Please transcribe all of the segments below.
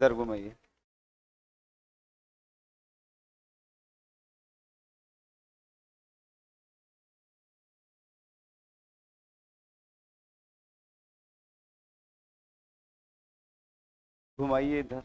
इधर घुमाइए। घुमाइए इधर।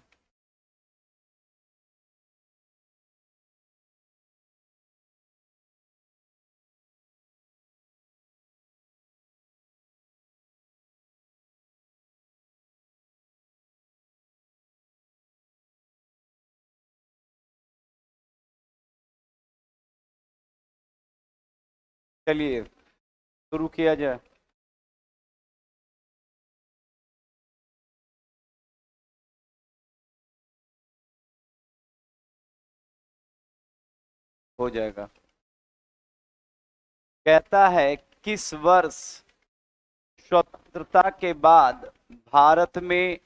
चलिए शुरू किया जाए। हो जाएगा। कहता है किस वर्ष स्वतंत्रता के बाद भारत में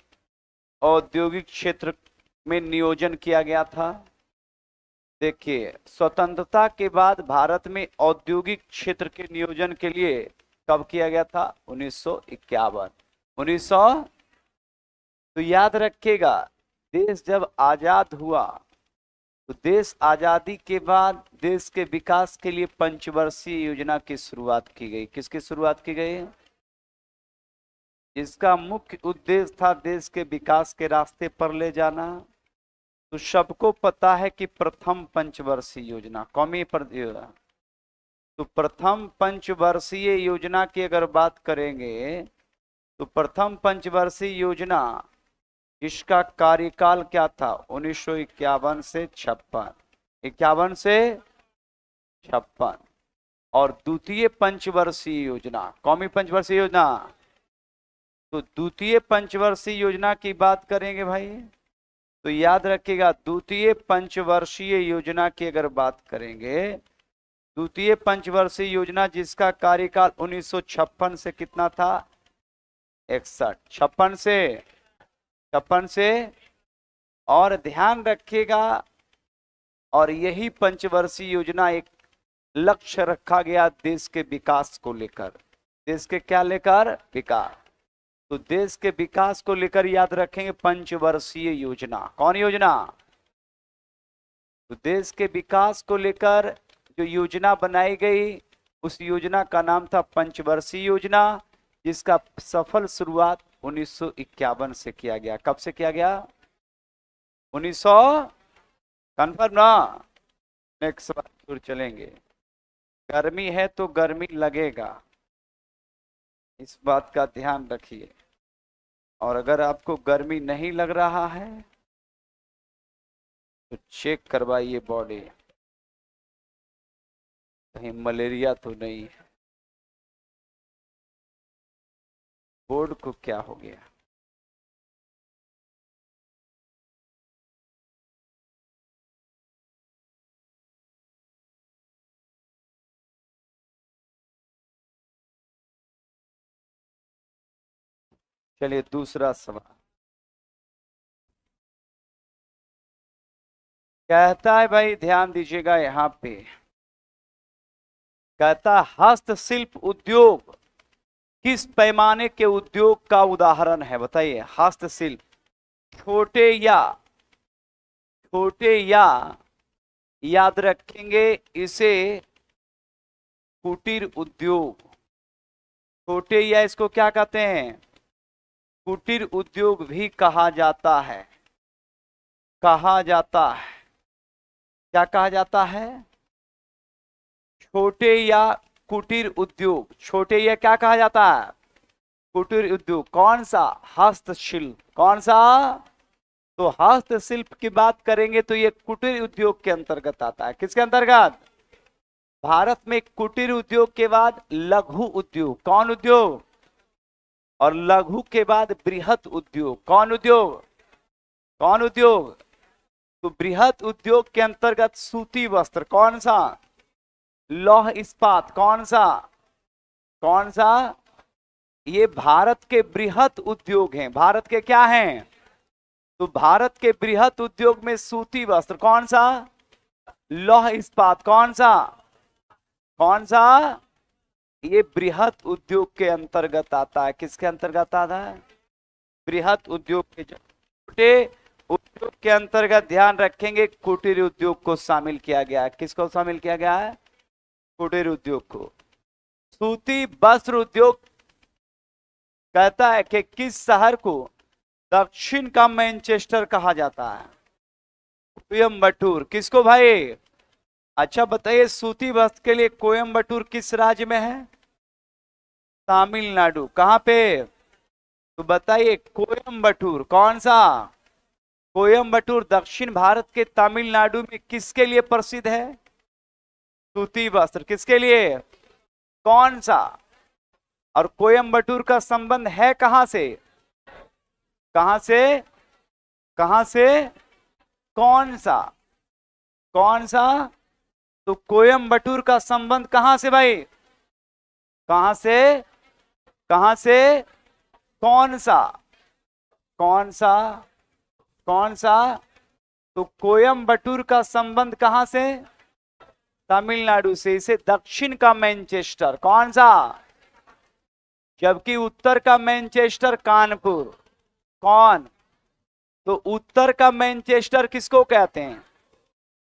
औद्योगिक क्षेत्र में नियोजन किया गया था। देखिए, स्वतंत्रता के बाद भारत में औद्योगिक क्षेत्र के नियोजन के लिए कब किया गया था? 1951। 1900। तो याद रखिएगा, देश जब आजाद हुआ तो देश आजादी के बाद देश के विकास के लिए पंचवर्षीय योजना की शुरुआत की गई। किसकी शुरुआत की गई? इसका मुख्य उद्देश्य था देश के विकास के रास्ते पर ले जाना। तो सबको पता है कि प्रथम पंचवर्षीय योजना कौमी पर। तो प्रथम पंचवर्षीय योजना की अगर बात करेंगे तो प्रथम पंचवर्षीय योजना, इसका कार्यकाल क्या था? 1951 से 56। 51 से 56। और द्वितीय पंचवर्षीय योजना, कौमी पंचवर्षीय योजना। तो द्वितीय पंचवर्षीय योजना की बात करेंगे भाई, तो याद रखिएगा द्वितीय पंचवर्षीय योजना की अगर बात करेंगे, द्वितीय पंचवर्षीय योजना जिसका कार्यकाल 1956 से कितना था? 61। 56 से। और ध्यान रखिएगा, और यही पंचवर्षीय योजना एक लक्ष्य रखा गया देश के विकास को लेकर। देश के क्या लेकर? विकास। तो देश के विकास को लेकर याद रखेंगे पंचवर्षीय योजना। कौन योजना? तो देश के विकास को लेकर जो योजना बनाई गई उस योजना का नाम था पंचवर्षीय योजना, जिसका सफल शुरुआत 1951 से किया गया। कब से किया गया? 1900। कन्फर्म ना? नेक्स्ट बार चलेंगे। गर्मी है तो गर्मी लगेगा, इस बात का ध्यान रखिए। और अगर आपको गर्मी नहीं लग रहा है तो चेक करवाइए बॉडी, कहीं मलेरिया तो नहीं है। बोर्ड को क्या हो गया? चलिए दूसरा सवाल। कहता है भाई, ध्यान दीजिएगा यहां पे, कहता हस्तशिल्प उद्योग किस पैमाने के उद्योग का उदाहरण है? बताइए। हस्तशिल्प छोटे या याद रखेंगे इसे कुटीर उद्योग। छोटे या इसको क्या कहते हैं? कुटीर उद्योग भी कहा जाता है। कहा जाता है, क्या कहा जाता है? छोटे या कुटीर उद्योग। छोटे या क्या कहा जाता है? कुटीर उद्योग। कौन सा? हस्तशिल्प। कौन सा? तो हस्तशिल्प की बात करेंगे तो ये कुटीर उद्योग के अंतर्गत आता है। किसके अंतर्गत? भारत में कुटीर उद्योग के बाद लघु उद्योग। कौन उद्योग? और लघु के बाद बृहत उद्योग। कौन उद्योग? कौन उद्योग? तो बृहत उद्योग के अंतर्गत सूती वस्त्र। कौन सा? लौह इस्पात। कौन सा? कौन सा? ये भारत के बृहत उद्योग हैं। भारत के क्या हैं? तो भारत के बृहत उद्योग में सूती वस्त्र। कौन सा? लौह इस्पात। कौन सा? कौन सा? ये बृहत उद्योग के अंतर्गत आता है। किसके अंतर्गत आता है? बृहत उद्योग के। छोटे उद्योग के अंतर्गत ध्यान रखेंगे कुटीर उद्योग को शामिल किया गया है। किसको शामिल किया गया है? कुटीर उद्योग को। सूती वस्त्र उद्योग कहता है कि किस शहर को दक्षिण का मैनचेस्टर कहा जाता है? कोयम्बटूर। किसको भाई? अच्छा बताइए, सूती वस्त्र के लिए कोयम्बटूर किस राज्य में है? तमिलनाडु। कहां पे? तो बताइए कोयम्बटूर कौन सा? कोयम्बटूर दक्षिण भारत के तमिलनाडु में किसके लिए प्रसिद्ध है? सूती वस्त्र। किसके लिए? कौन सा? और कोयम्बटूर का संबंध है कहां से? कहां से? कहां से? कौन सा? कौन सा? तो कोयम्बटूर का संबंध कहां से भाई? कहां से? कहां से? कौन सा? कौन सा? कौन सा? तो कोयम्बटूर का संबंध कहां से? तमिलनाडु से। इसे दक्षिण का मैनचेस्टर। कौन सा? जबकि उत्तर का मैनचेस्टर कानपुर। कौन? तो उत्तर का मैनचेस्टर किसको कहते हैं?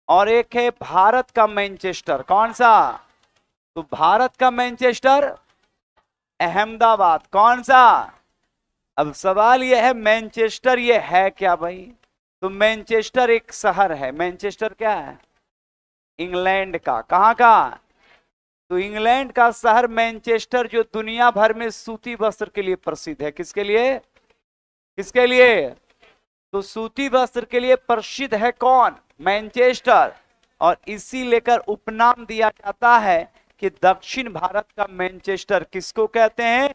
और एक है भारत का मैनचेस्टर। कौन सा? तो भारत का मैनचेस्टर अहमदाबाद। कौन सा? अब सवाल यह है मैनचेस्टर ये है क्या भाई? तो मैनचेस्टर एक शहर है। मैनचेस्टर क्या है? इंग्लैंड का। कहां का? तो इंग्लैंड का शहर मैनचेस्टर, जो दुनिया भर में सूती वस्त्र के लिए प्रसिद्ध है। किसके लिए? किसके लिए? तो सूती वस्त्र के लिए प्रसिद्ध है कौन? मैनचेस्टर। और इसी लेकर उपनाम दिया जाता है कि दक्षिण भारत का मैनचेस्टर किसको कहते हैं?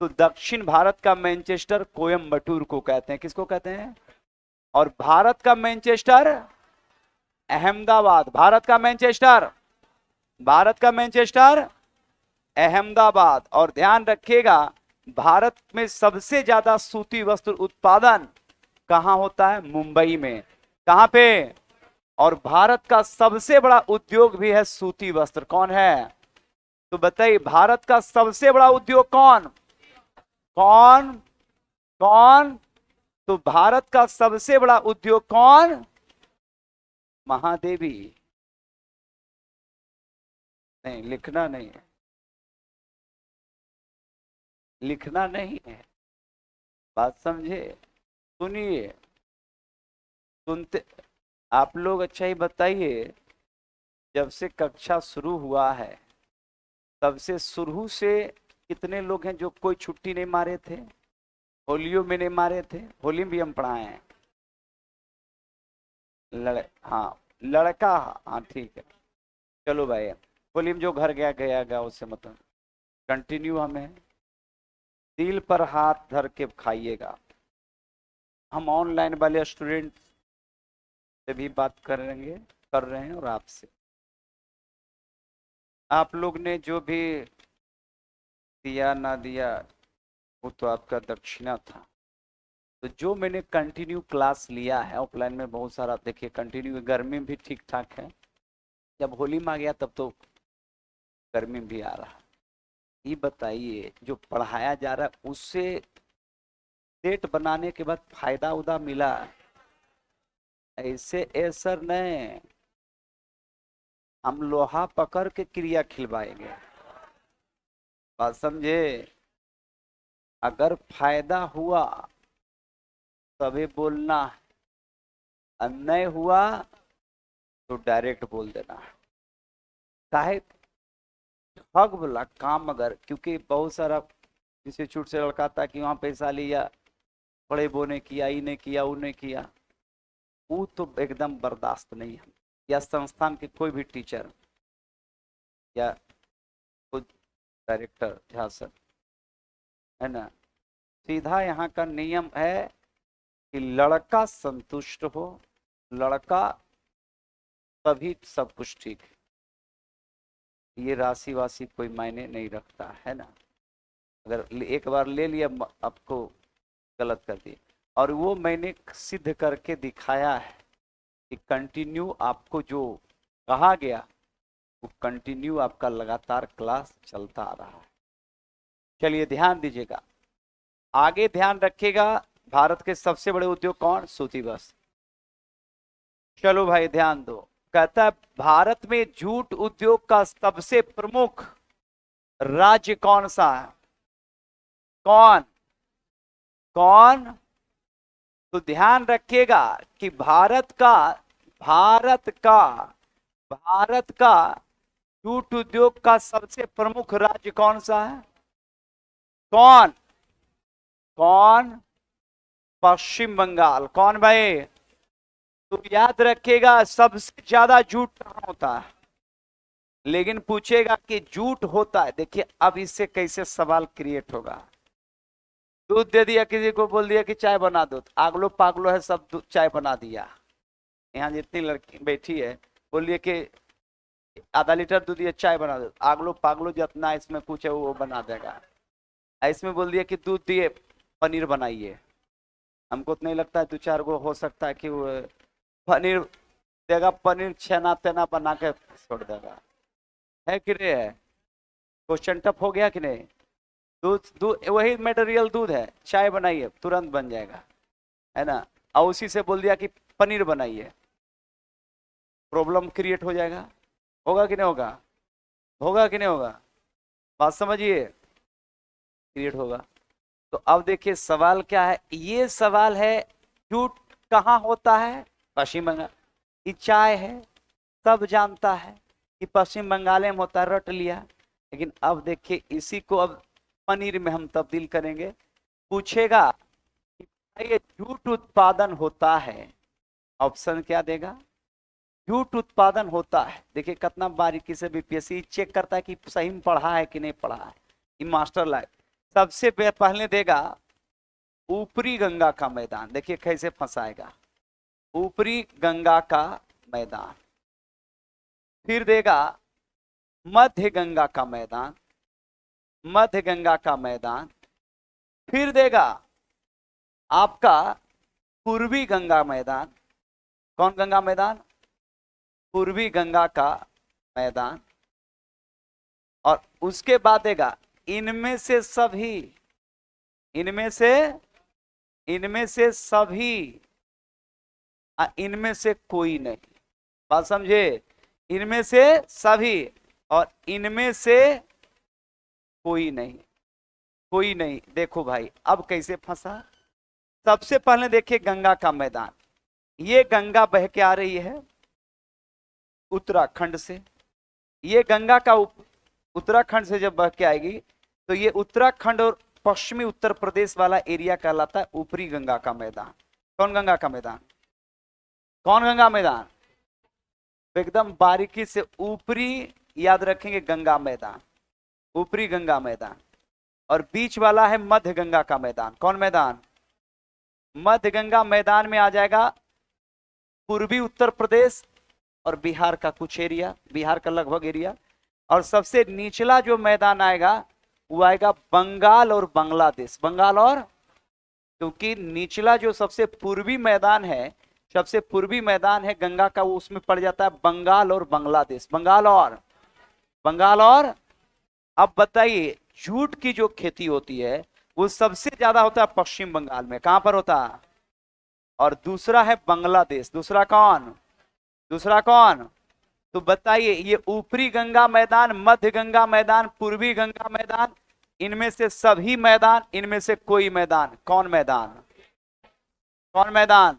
तो दक्षिण भारत का मैनचेस्टर कोयम्बटूर को कहते हैं। किसको कहते हैं? और भारत का मैनचेस्टर अहमदाबाद। भारत का मैनचेस्टर, भारत का मैनचेस्टर अहमदाबाद। और ध्यान रखिएगा, भारत में सबसे ज्यादा सूती वस्त्र उत्पादन कहां होता है? मुंबई में। कहां पे? और भारत का सबसे बड़ा उद्योग भी है सूती वस्त्र। कौन है? तो बताइए भारत का सबसे बड़ा उद्योग कौन? कौन? कौन? तो भारत का सबसे बड़ा उद्योग कौन? महादेवी। नहीं, लिखना नहीं है, लिखना नहीं है, बात समझे? सुनिए, सुनते आप लोग। अच्छा ही बताइए, जब से कक्षा शुरू हुआ है तब से शुरू से कितने लोग हैं जो कोई छुट्टी नहीं मारे थे? होलियो में नहीं मारे थे? होली में भी हम पढ़ाए हैं। हाँ लड़का। हाँ ठीक है, चलो भाई। होली में जो घर गया गया गया उससे मतलब कंटिन्यू हमें दिल पर हाथ धर के खाइएगा। हम ऑनलाइन वाले स्टूडेंट से भी बात कर रहे हैं और आपसे। आप लोग ने जो भी दिया ना दिया वो तो आपका दक्षिणा था। तो जो मैंने कंटिन्यू क्लास लिया है ऑफलाइन में, बहुत सारा देखिए कंटिन्यू। गर्मी में भी ठीक ठाक है, जब होली में आ गया तब तो गर्मी में भी आ रहा। ये बताइए जो पढ़ाया जा रहा है उससे सेट बनाने के बाद फायदा उदा मिला? ऐसे सर नहीं, हम लोहा पकड़ के क्रिया खिलवाएंगे। बात समझे? अगर फायदा हुआ तभी बोलना है, अन्याय हुआ तो डायरेक्ट बोल देना है। काहे ठग वाला काम अगर, क्योंकि बहुत सारा इंस्टीट्यूट से लड़का था कि वहाँ पैसा लिया, बड़े बो ने किया, ई ने किया, ऊ ने किया, वो तो एकदम बर्दाश्त नहीं है। या संस्थान के कोई भी टीचर या खुद डायरेक्टर जहाँ सर है ना, सीधा यहाँ का नियम है कि लड़का संतुष्ट हो, लड़का तभी सब कुछ ठीक है। ये राशि वासी कोई मायने नहीं रखता है ना। अगर एक बार ले लिया आपको गलत कर दिया। और वो मैंने सिद्ध करके दिखाया है कि कंटिन्यू आपको जो कहा गया वो कंटिन्यू आपका लगातार क्लास चलता आ रहा है। चलिए ध्यान दीजिएगा, आगे ध्यान रखिएगा। भारत के सबसे बड़े उद्योग कौन? सूती वस्त्र। चलो भाई ध्यान दो, कहता है भारत में जूट उद्योग का सबसे प्रमुख राज्य कौन सा है? कौन? कौन? तो ध्यान रखिएगा कि भारत का भारत का जूट उद्योग का सबसे प्रमुख राज्य कौन सा है? कौन? कौन? पश्चिम बंगाल। कौन भाई? तो याद रखिएगा सबसे ज्यादा जूट कहां होता है, लेकिन पूछेगा कि जूट होता है। देखिए अब इससे कैसे सवाल क्रिएट होगा। दूध दे दिया किसी को, बोल दिया कि चाय बना दो, आगलो पागलो है सब चाय बना दिया। यहाँ जितनी लड़की बैठी है बोलिए कि आधा लीटर दूध दिया चाय बना दो, आगलो पागलो जितना इसमें कुछ है वो बना देगा। इसमें बोल दिया कि दूध दिए पनीर बनाइए, हमको तो नहीं लगता है दो चार को हो सकता है कि वो पनीर देगा, पनीर छेना तेना बना के छोड़ देगा। है कि नहीं है? क्वेश्चन टफ हो गया कि नहीं? दूध दूध वही मटेरियल दूध है, चाय बनाइए तुरंत बन जाएगा, है ना। और उसी से बोल दिया कि पनीर बनाइए, प्रॉब्लम क्रिएट हो जाएगा। होगा कि नहीं होगा? होगा कि नहीं होगा? बात समझिए, क्रिएट होगा। तो अब देखिए सवाल क्या है, ये सवाल है जूट कहाँ होता है? पश्चिम बंगाल। ये चाय है, सब जानता है कि पश्चिम बंगाल में होता है, रट लिया। लेकिन अब देखिए इसी को अब पनीर में हम तब्दील करेंगे। पूछेगा कि ये जूट उत्पादन होता है, ऑप्शन क्या देगा? जूट उत्पादन होता है। देखिए कितना बारीकी से बीपीएससी चेक करता है कि सही में पढ़ा है कि नहीं पढ़ा है, ये मास्टर लाइफ। सबसे पहले देगा ऊपरी गंगा का मैदान, देखिए कैसे फंसाएगा, ऊपरी गंगा का मैदान। फिर देगा मध्य गंगा का मैदान, मध्य गंगा का मैदान। फिर देगा आपका पूर्वी गंगा मैदान। कौन गंगा मैदान? पूर्वी गंगा का मैदान। और उसके बाद देगा इनमें से सभी, इनमें से सभी, इनमें से कोई नहीं। बात समझे? इनमें से सभी और इनमें से कोई नहीं, कोई नहीं। देखो भाई अब कैसे फंसा। सबसे पहले देखिए गंगा का मैदान, ये गंगा बह के आ रही है उत्तराखंड से। ये गंगा का उत्तराखंड से जब बह के आएगी तो ये उत्तराखंड और पश्चिमी उत्तर प्रदेश वाला एरिया कहलाता है ऊपरी गंगा का मैदान। कौन गंगा का मैदान? कौन गंगा मैदान? एकदम बारीकी से ऊपरी याद रखेंगे गंगा मैदान, ऊपरी गंगा मैदान। और बीच वाला है मध्य गंगा का मैदान। कौन मैदान? मध्य गंगा मैदान में आ जाएगा पूर्वी उत्तर प्रदेश और बिहार का कुछ एरिया, बिहार का लगभग एरिया। और सबसे निचला जो मैदान आएगा वो आएगा बंगाल और बांग्लादेश। बंगाल और, क्योंकि निचला जो सबसे पूर्वी मैदान है, सबसे पूर्वी मैदान है गंगा का, वो उसमें पड़ जाता है बंगाल और बांग्लादेश। बंगाल और, बंगाल और। अब बताइए जूट की जो खेती होती है वो सबसे ज्यादा होता है पश्चिम बंगाल में। कहां पर होता है? और दूसरा है बांग्लादेश। दूसरा कौन? दूसरा कौन? तो बताइए ये ऊपरी गंगा मैदान, मध्य गंगा मैदान, पूर्वी गंगा मैदान, इनमें से सभी मैदान, इनमें से कोई मैदान। कौन मैदान? कौन मैदान?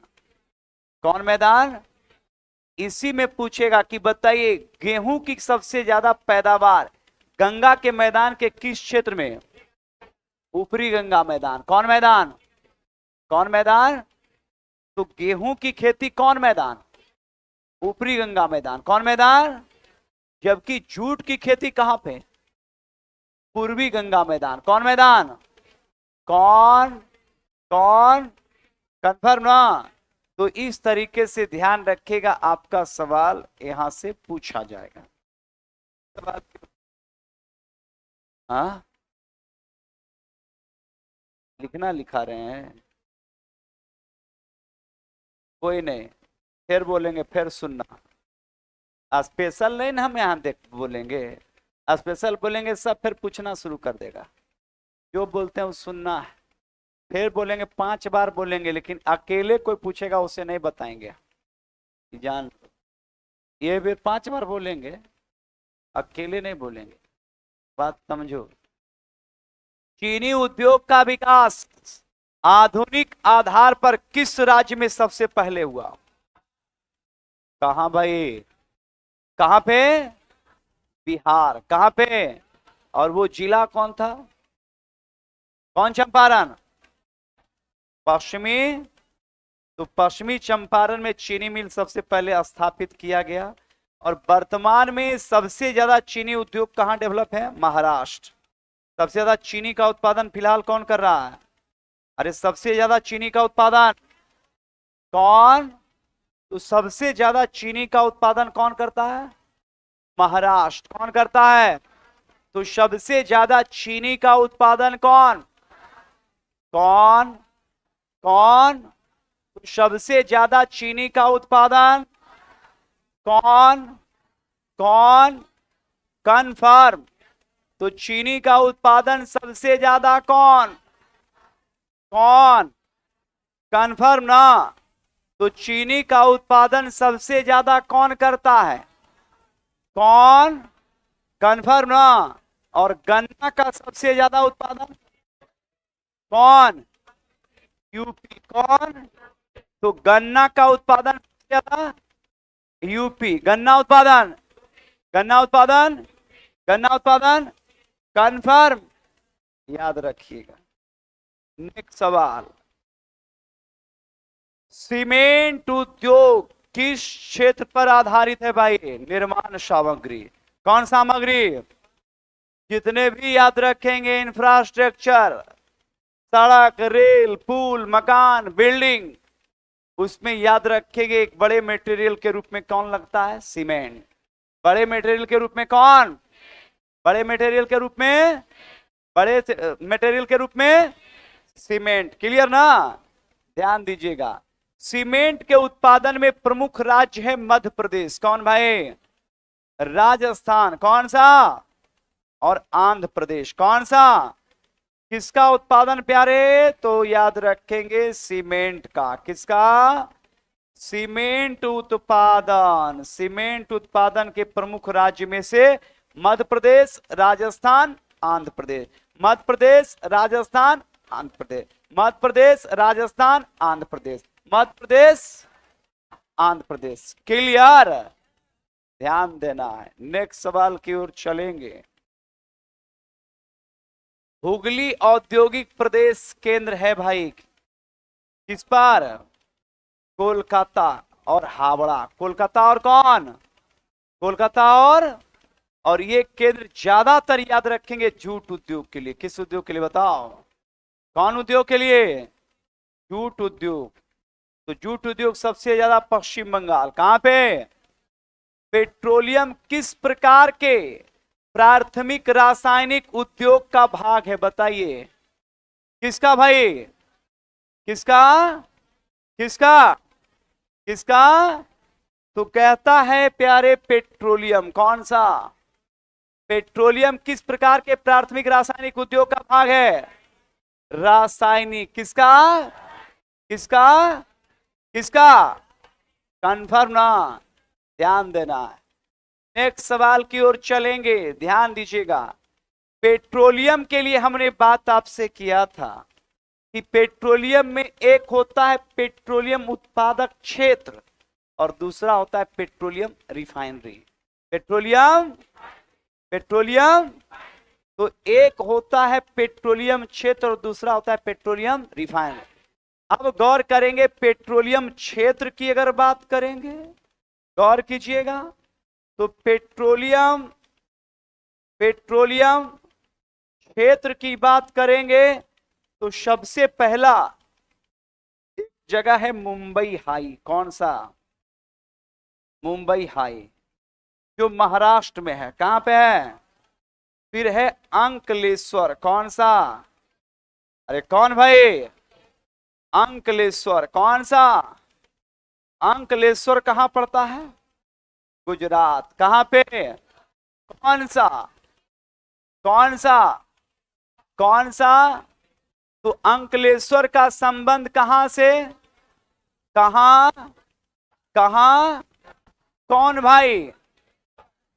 कौन मैदान? इसी में पूछेगा कि बताइए गेहूं की सबसे ज्यादा पैदावार गंगा के मैदान के किस क्षेत्र में? ऊपरी गंगा मैदान। कौन मैदान? कौन मैदान? तो गेहूं की खेती कौन मैदान? ऊपरी गंगा मैदान। कौन मैदान? जबकि जूट की खेती कहां पे? पूर्वी गंगा मैदान। कौन मैदान? कौन? कौन? कंफर्म ना? तो इस तरीके से ध्यान रखिएगा, आपका सवाल यहां से पूछा जाएगा। हाँ लिखना लिखा रहे हैं, कोई नहीं, फिर बोलेंगे, फिर सुनना। स्पेशल नहीं ना हम यहाँ देख बोलेंगे, स्पेशल बोलेंगे सब फिर पूछना शुरू कर देगा। जो बोलते हैं वो सुनना है। फिर बोलेंगे 5 बार बोलेंगे, लेकिन अकेले कोई पूछेगा उसे नहीं बताएंगे, जान। ये भी 5 बार बोलेंगे, अकेले नहीं बोलेंगे, बात समझो। चीनी उद्योग का विकास आधुनिक आधार पर किस राज्य में सबसे पहले हुआ? कहां भाई? कहां पे? बिहार। कहां पे? और वो जिला कौन था? कौन? चंपारण। पश्चिमी। तो पश्चिमी चंपारण में चीनी मिल सबसे पहले स्थापित किया गया। और वर्तमान में सबसे ज्यादा चीनी उद्योग कहां डेवलप है? महाराष्ट्र। सबसे ज्यादा चीनी का उत्पादन फिलहाल कौन कर रहा है? अरे सबसे ज्यादा चीनी का उत्पादन कौन? तो सबसे ज्यादा चीनी का उत्पादन कौन करता है? महाराष्ट्र। कौन करता है? तो सबसे ज्यादा चीनी का उत्पादन कौन? कौन? कौन? तो सबसे ज्यादा चीनी का उत्पादन कौन? कौन? कन्फर्म। तो चीनी का उत्पादन सबसे ज्यादा कौन? कौन? कन्फर्म ना। तो चीनी का उत्पादन सबसे ज्यादा कौन करता है? कौन? कन्फर्म ना। और गन्ना का सबसे ज्यादा उत्पादन कौन? यूपी। कौन? तो गन्ना का उत्पादन सबसे ज्यादा यूपी। गन्ना उत्पादन, गन्ना उत्पादन, गन्ना उत्पादन कन्फर्म, याद रखिएगा। नेक्स्ट सवाल, सीमेंट उद्योग किस क्षेत्र पर आधारित है भाई? निर्माण सामग्री। कौन सामग्री? जितने भी याद रखेंगे इंफ्रास्ट्रक्चर, सड़क, रेल, पुल, मकान, बिल्डिंग, उसमें याद रखेंगे एक बड़े मटेरियल के रूप में कौन लगता है? सीमेंट। बड़े मटेरियल के रूप में कौन? बड़े मटेरियल के रूप में, बड़े मटेरियल के रूप में सीमेंट। क्लियर ना? ध्यान दीजिएगा। सीमेंट के उत्पादन में प्रमुख राज्य है मध्य प्रदेश। कौन भाई? राजस्थान। कौन सा? और आंध्र प्रदेश। कौन सा? किसका उत्पादन प्यारे? तो याद रखेंगे सीमेंट का। किसका? सीमेंट उत्पादन। सीमेंट उत्पादन के प्रमुख राज्य में से मध्य प्रदेश, राजस्थान, आंध्र प्रदेश। मध्य प्रदेश, राजस्थान, आंध्र प्रदेश। मध्य प्रदेश, राजस्थान, आंध्र प्रदेश। मध्य प्रदेश, आंध्र प्रदेश। क्लियर? ध्यान देना है। नेक्स्ट सवाल की ओर चलेंगे। हुगली औद्योगिक प्रदेश केंद्र है भाई किस पर? कोलकाता और हावड़ा। कोलकाता और कौन? कोलकाता और ये केंद्र ज्यादातर याद रखेंगे जूट उद्योग के लिए। किस उद्योग के लिए बताओ? कौन उद्योग के लिए? जूट उद्योग। तो जूट उद्योग सबसे ज्यादा पश्चिम बंगाल। कहां पे? पेट्रोलियम किस प्रकार के प्राथमिक रासायनिक उद्योग का भाग है? बताइए। किसका भाई? किसका? किसका? किसका? तो कहता है प्यारे पेट्रोलियम। कौन सा? पेट्रोलियम किस प्रकार के प्राथमिक रासायनिक उद्योग का भाग है? रासायनिक। किसका? किसका? किसका? कन्फर्म ना? ध्यान देना है। नेक्स्ट सवाल की ओर चलेंगे, ध्यान दीजिएगा। पेट्रोलियम के लिए हमने बात आपसे किया था कि पेट्रोलियम में एक होता है पेट्रोलियम उत्पादक क्षेत्र और दूसरा होता है पेट्रोलियम रिफाइनरी। पेट्रोलियम, पेट्रोलियम, तो एक होता है पेट्रोलियम क्षेत्र और दूसरा होता है पेट्रोलियम रिफाइनरी। अब गौर करेंगे पेट्रोलियम क्षेत्र की अगर बात करेंगे, गौर कीजिएगा, तो पेट्रोलियम, पेट्रोलियम क्षेत्र की बात करेंगे तो सबसे पहला जगह है मुंबई हाई। कौन सा? मुंबई हाई, जो महाराष्ट्र में है। कहां पे है? फिर है अंकलेश्वर। कौन सा? अरे कौन भाई? अंकलेश्वर। कौन सा? अंकलेश्वर कहां पड़ता है? गुजरात। कहां पे? कौन सा? कौन सा? कौन सा? तो अंकलेश्वर का संबंध कहां से, कहां, कहां, कौन भाई,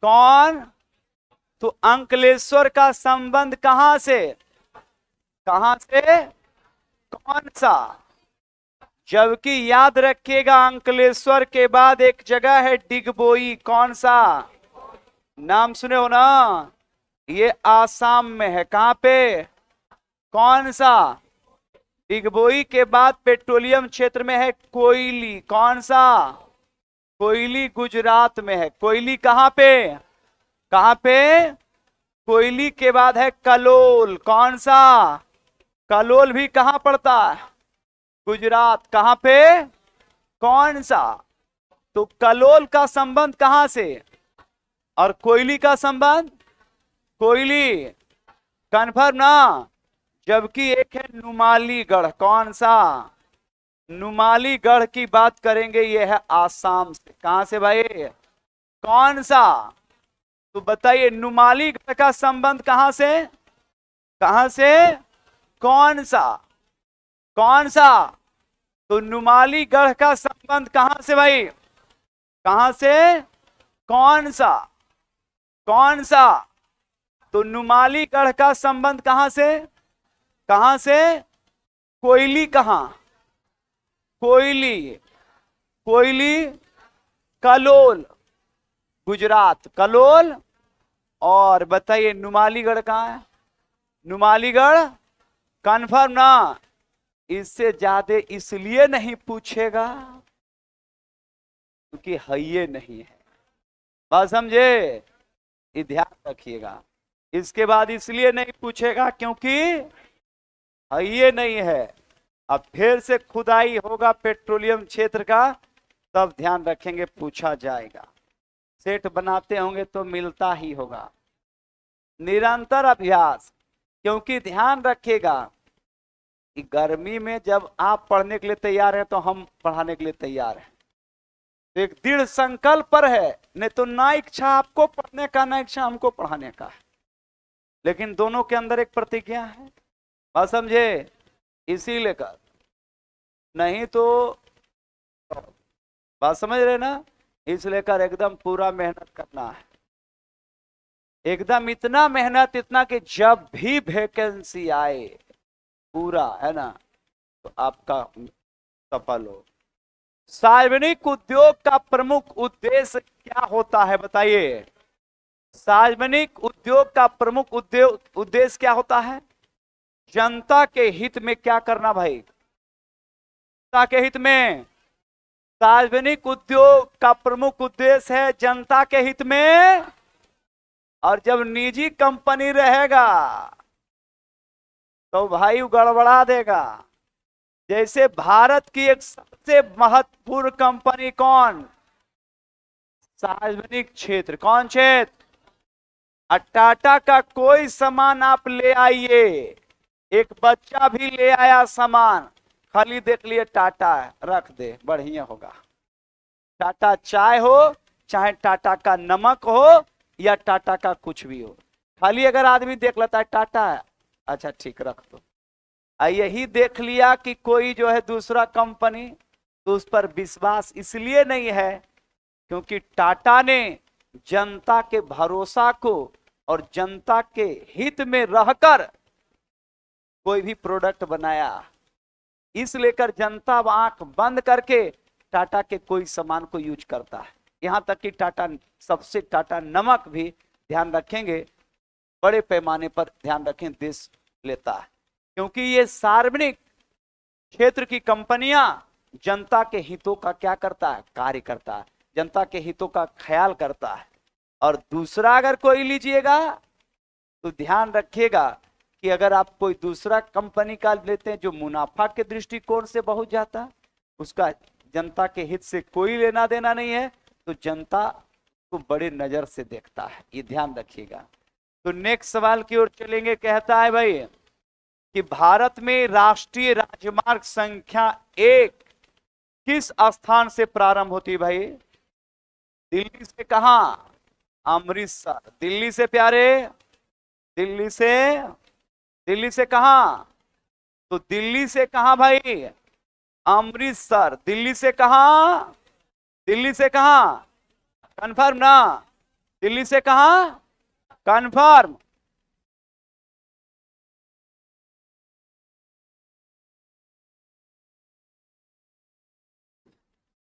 कौन? तो अंकलेश्वर का संबंध कहां से, कहां से, कौन सा? जबकि याद रखिएगा अंकलेश्वर के बाद एक जगह है डिगबोई, कौन सा? नाम सुने हो ना? ये आसाम में है। कहां पे? कौन सा? डिगबोई के बाद पेट्रोलियम क्षेत्र में है कोयली, कौन सा? कोयली गुजरात में है। कोयली कहां पे, कहां पे? कोयली के बाद है कलोल, कौन सा? कलोल भी कहां पड़ता है? गुजरात। कहां पे? कौन सा? तो कलोल का संबंध कहां से और कोयली का संबंध? कोयली। कन्फर्म ना? जबकि एक है नुमालीगढ़, कौन सा? नुमालीगढ़ की बात करेंगे, यह है आसाम से। कहां से भाई? कौन सा? तो बताइए नुमालीगढ़ का संबंध कहां से, कहां से, कौन सा, कौन सा? तो नुमालीगढ़ का संबंध कहां से भाई, कहां से, कौन सा, कौन सा? तो नुमालीगढ़ का संबंध कहां से, कहां से? कोयली कहां? कोयली, कोयली कलोल गुजरात, कलोल। और बताइए नुमालीगढ़ कहां है? नुमालीगढ़। कंफर्म ना? इससे ज्यादा इसलिए नहीं पूछेगा क्योंकि है ये नहीं है। बात समझे? ये ध्यान रखिएगा। इसके बाद इसलिए नहीं पूछेगा क्योंकि है ये नहीं है। अब फिर से खुदाई होगा पेट्रोलियम क्षेत्र का, तब ध्यान रखेंगे पूछा जाएगा। सेट बनाते होंगे तो मिलता ही होगा। निरंतर अभ्यास, क्योंकि ध्यान रखेगा कि गर्मी में जब आप पढ़ने के लिए तैयार हैं तो हम पढ़ाने के लिए तैयार हैं। तो एक दृढ़ संकल्प पर है, नहीं तो ना इच्छा आपको पढ़ने का ना इच्छा हमको पढ़ाने का है, लेकिन दोनों के अंदर एक प्रतिज्ञा है। बात समझे? इसी लेकर नहीं तो बात समझ रहे ना? इस लेकर एकदम पूरा मेहनत करना है, एकदम इतना मेहनत, इतना कि जब भी वैकेंसी आए पूरा, है ना, तो आपका सफल हो। सार्वजनिक उद्योग का प्रमुख उद्देश्य क्या होता है बताइए? सार्वजनिक उद्योग का प्रमुख उद्देश्य क्या होता है? जनता के हित में क्या करना भाई? जनता के हित में। सार्वजनिक उद्योग का प्रमुख उद्देश्य है जनता के हित में। और जब निजी कंपनी रहेगा तो भाई गड़बड़ा देगा। जैसे भारत की एक सबसे महत्वपूर्ण कंपनी कौन? सार्वजनिक क्षेत्र। कौन क्षेत्र? टाटा का कोई सामान आप ले आइए, एक बच्चा भी ले आया सामान, खाली देख लिए टाटा है, रख दे, बढ़िया होगा। टाटा चाय हो, चाहे टाटा का नमक हो, या टाटा का कुछ भी हो, खाली अगर आदमी देख लेता है टाटा है, अच्छा ठीक रख दो। यही देख लिया कि कोई जो है दूसरा कंपनी, तो उस पर विश्वास इसलिए नहीं है क्योंकि टाटा ने जनता के भरोसा को और जनता के हित में रहकर कोई भी प्रोडक्ट बनाया। इस लेकर जनता आंख बंद करके टाटा के कोई सामान को यूज करता है। यहां तक कि टाटा, सबसे टाटा नमक भी ध्यान रखेंगे, बड़े पैमाने पर ध्यान रखें, देश लेता है क्योंकि ये सार्वजनिक क्षेत्र की कंपनियां जनता के हितों का क्या करता है? कार्य करता है, जनता के हितों का ख्याल करता है। और दूसरा अगर कोई लीजिएगा तो ध्यान रखिएगा कि अगर आप कोई दूसरा कंपनी का लेते हैं जो मुनाफा के दृष्टिकोण से बहुत जाता, उसका जनता के हित से कोई लेना देना नहीं है, तो जनता को बड़े नजर से देखता है। ये ध्यान रखिएगा। तो नेक्स्ट सवाल की ओर चलेंगे। कहता है भाई कि भारत में राष्ट्रीय राजमार्ग संख्या 1 किस स्थान से प्रारंभ होती है भाई? दिल्ली से। कहां? अमृतसर। दिल्ली से प्यारे, दिल्ली से, दिल्ली से कहां? तो दिल्ली से कहां भाई? अमृतसर। दिल्ली से कहां? दिल्ली से कहां? कंफर्म ना? दिल्ली से कहां? कंफर्म।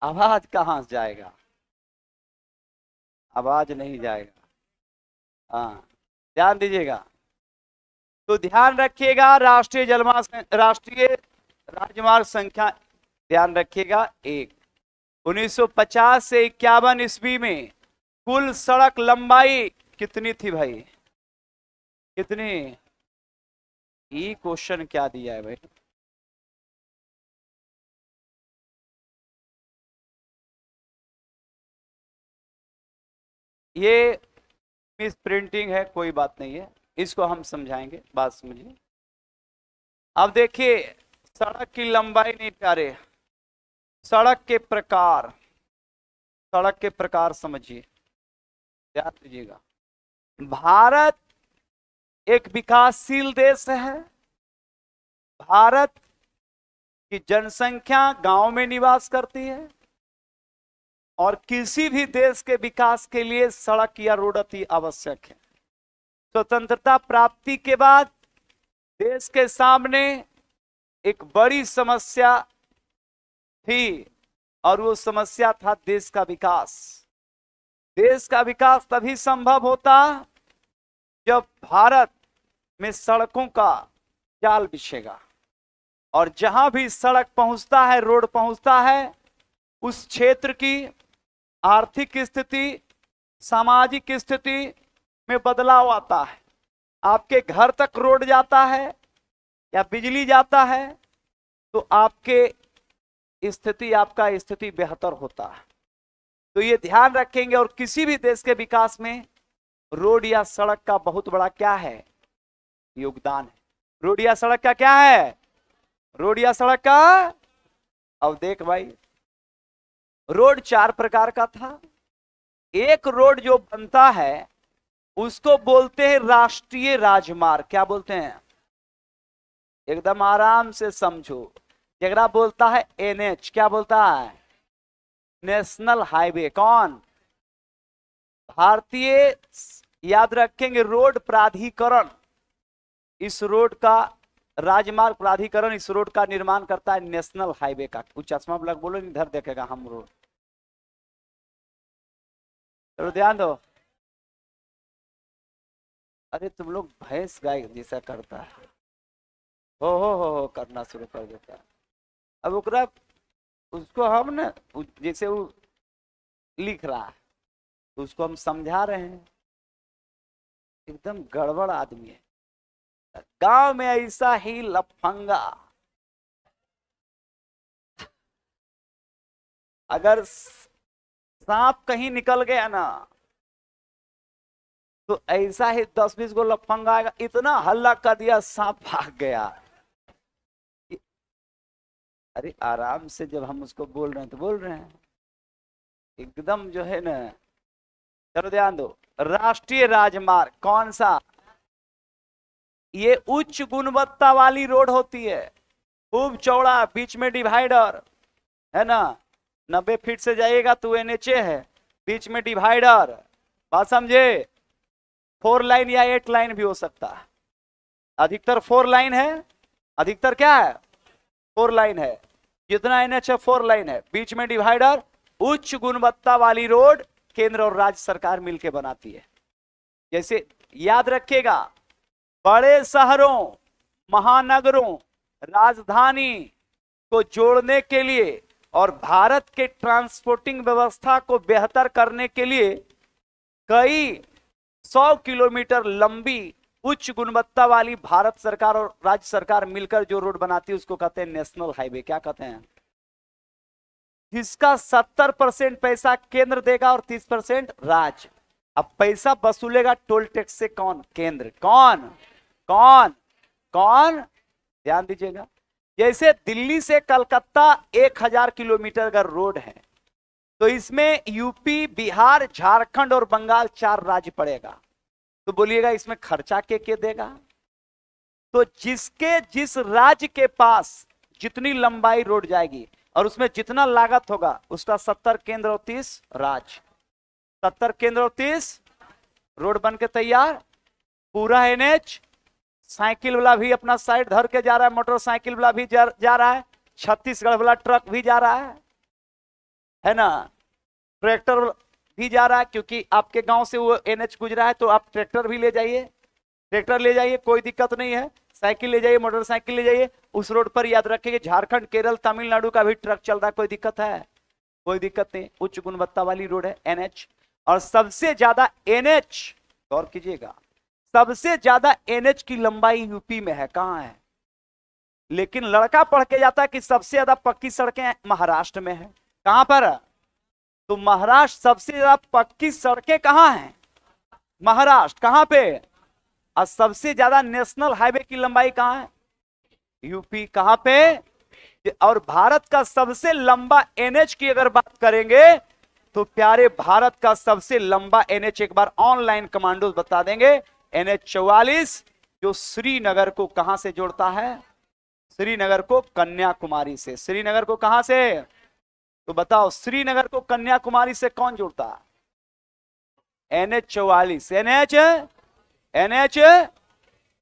आवाज कहां से जाएगा? आवाज नहीं जाएगा। हाँ, ध्यान दीजिएगा। तो ध्यान रखिएगा, राष्ट्रीय राजमार्ग संख्या ध्यान रखिएगा 1। 1950 से 51 ईस्वी में कुल सड़क लंबाई कितनी थी भाई? कितनी? ये क्वेश्चन क्या दिया है भाई? ये मिस प्रिंटिंग है, कोई बात नहीं है, इसको हम समझाएंगे, बात समझिए। अब देखिए, सड़क की लंबाई नहीं प्यारे, सड़क के प्रकार, सड़क के प्रकार समझिए, ध्यान दीजिएगा। भारत एक विकासशील देश है। भारत की जनसंख्या गांव में निवास करती है और किसी भी देश के विकास के लिए सड़क या रोड अति आवश्यक है। स्वतंत्रता प्राप्ति के बाद देश के सामने एक बड़ी समस्या थी और वो समस्या था देश का विकास। देश का विकास तभी संभव होता जब भारत में सड़कों का जाल बिछेगा और जहां भी सड़क पहुंचता है, रोड पहुंचता है, उस क्षेत्र की आर्थिक स्थिति, सामाजिक स्थिति में बदलाव आता है। आपके घर तक रोड जाता है या बिजली जाता है तो आपके स्थिति, आपका स्थिति बेहतर होता है। तो ये ध्यान रखेंगे। और किसी भी देश के विकास में रोड या सड़क का बहुत बड़ा क्या है? योगदान है। रोड या सड़क का क्या है? रोड या सड़क का। अब देख भाई, रोड 4 प्रकार का था। एक रोड जो बनता है उसको बोलते हैं राष्ट्रीय राजमार्ग। क्या बोलते हैं? एकदम आराम से समझो। जगरा बोलता है एनएच। क्या बोलता है? National highway. कौन? भारतीय, याद रखेंगे, रोड प्राधिकरण, इस रोड का, राजमार्ग प्राधिकरण इस रोड का निर्माण करता है, नेशनल हाईवे का। कुछ चश्मा लग बोलो, इधर देखेगा हम रोड। चलो ध्यान दो। अरे तुम लोग भैंस गाय जैसा करता है, हो करना शुरू कर देता है। अब ओकरा, उसको हम ना, जैसे वो लिख रहा है तो उसको हम समझा रहे हैं। एकदम गड़बड़ आदमी है। गांव में ऐसा ही लफंगा, अगर सांप कहीं निकल गया ना तो ऐसा ही 10-20 को लफंगा आएगा, इतना हल्ला कर दिया सांप भाग गया। अरे आराम से, जब हम उसको बोल रहे हैं तो बोल रहे हैं, एकदम जो है ना। चलो ध्यान दो। राष्ट्रीय राजमार्ग कौन सा? ये उच्च गुणवत्ता वाली रोड होती है, खूब चौड़ा, बीच में डिवाइडर है ना। 90 फीट से जाइएगा तो एनएचए है, बीच में डिवाइडर। बात समझे? 4 लाइन या 8 लाइन भी हो सकता है। अधिकतर 4 लाइन है। अधिकतर क्या है? 4 लाइन है। जितना एनएच है 4 लाइन है, बीच में डिवाइडर। उच्च गुणवत्ता वाली रोड केंद्र और राज्य सरकार मिलकर बनाती है। जैसे याद रखिएगा, बड़े शहरों, महानगरों, राजधानी को जोड़ने के लिए और भारत के ट्रांसपोर्टिंग व्यवस्था को बेहतर करने के लिए कई 100 किलोमीटर लंबी उच्च गुणवत्ता वाली भारत सरकार और राज्य सरकार मिलकर जो रोड बनाती है उसको कहते हैं नेशनल हाईवे। क्या कहते हैं? जिसका 70% पैसा केंद्र देगा और 30% राज्य। अब पैसा वसूलेगा टोल टैक्स से कौन? केंद्र। कौन? कौन? कौन? ध्यान दीजिएगा। जैसे दिल्ली से कलकत्ता 1000 किलोमीटर का रोड है तो इसमें यूपी, बिहार, झारखंड और बंगाल 4 राज्य पड़ेगा। तो बोलिएगा इसमें खर्चा के देगा? तो जिस राज्य के पास जितनी लंबाई रोड जाएगी और उसमें जितना लागत होगा उसका 70 केंद्र और 30 राज्य, 70 केंद्र और 30 रोड बन के तैयार। पूरा एनएच, साइकिल वाला भी अपना साइड धर के जा रहा है, मोटरसाइकिल वाला भी जा रहा है, छत्तीसगढ़ वाला ट्रक भी जा रहा है ना, ट्रैक्टर भी जा रहा है, क्योंकि आपके गांव से वो एनएच गुजरा है तो आप ट्रैक्टर भी ले जाइए, ट्रैक्टर ले जाइए, कोई दिक्कत नहीं है, साइकिल ले जाइए, मोटरसाइकिल ले जाइए। उस रोड पर याद रखिए झारखंड, केरल, तमिलनाडु का भी ट्रक चल रहा है, कोई दिक्कत है? कोई दिक्कत नहीं, उच्च गुणवत्ता वाली रोड है एनएच। और सबसे ज्यादा एनएच, गौर कीजिएगा, सबसे ज्यादा एनएच की लंबाई यूपी में है। कहां है? लेकिन लड़का पढ़ के जाता है कि सबसे ज्यादा पक्की सड़कें महाराष्ट्र में है। कहां पर? तो महाराष्ट्र सबसे ज्यादा पक्की सड़कें कहां हैं? महाराष्ट्र। कहां पे? और सबसे ज्यादा नेशनल हाईवे की लंबाई कहां है? यूपी। कहां पे? और भारत का सबसे लंबा एनएच की अगर बात करेंगे तो प्यारे भारत का सबसे लंबा एनएच एक बार ऑनलाइन कमांडो बता देंगे, एनएच 44, जो श्रीनगर को कहां से जोड़ता है? श्रीनगर को कन्याकुमारी से। श्रीनगर को कहां से? तो बताओ, श्रीनगर को कन्याकुमारी से कौन जोड़ता है? एनएच 44। एनएच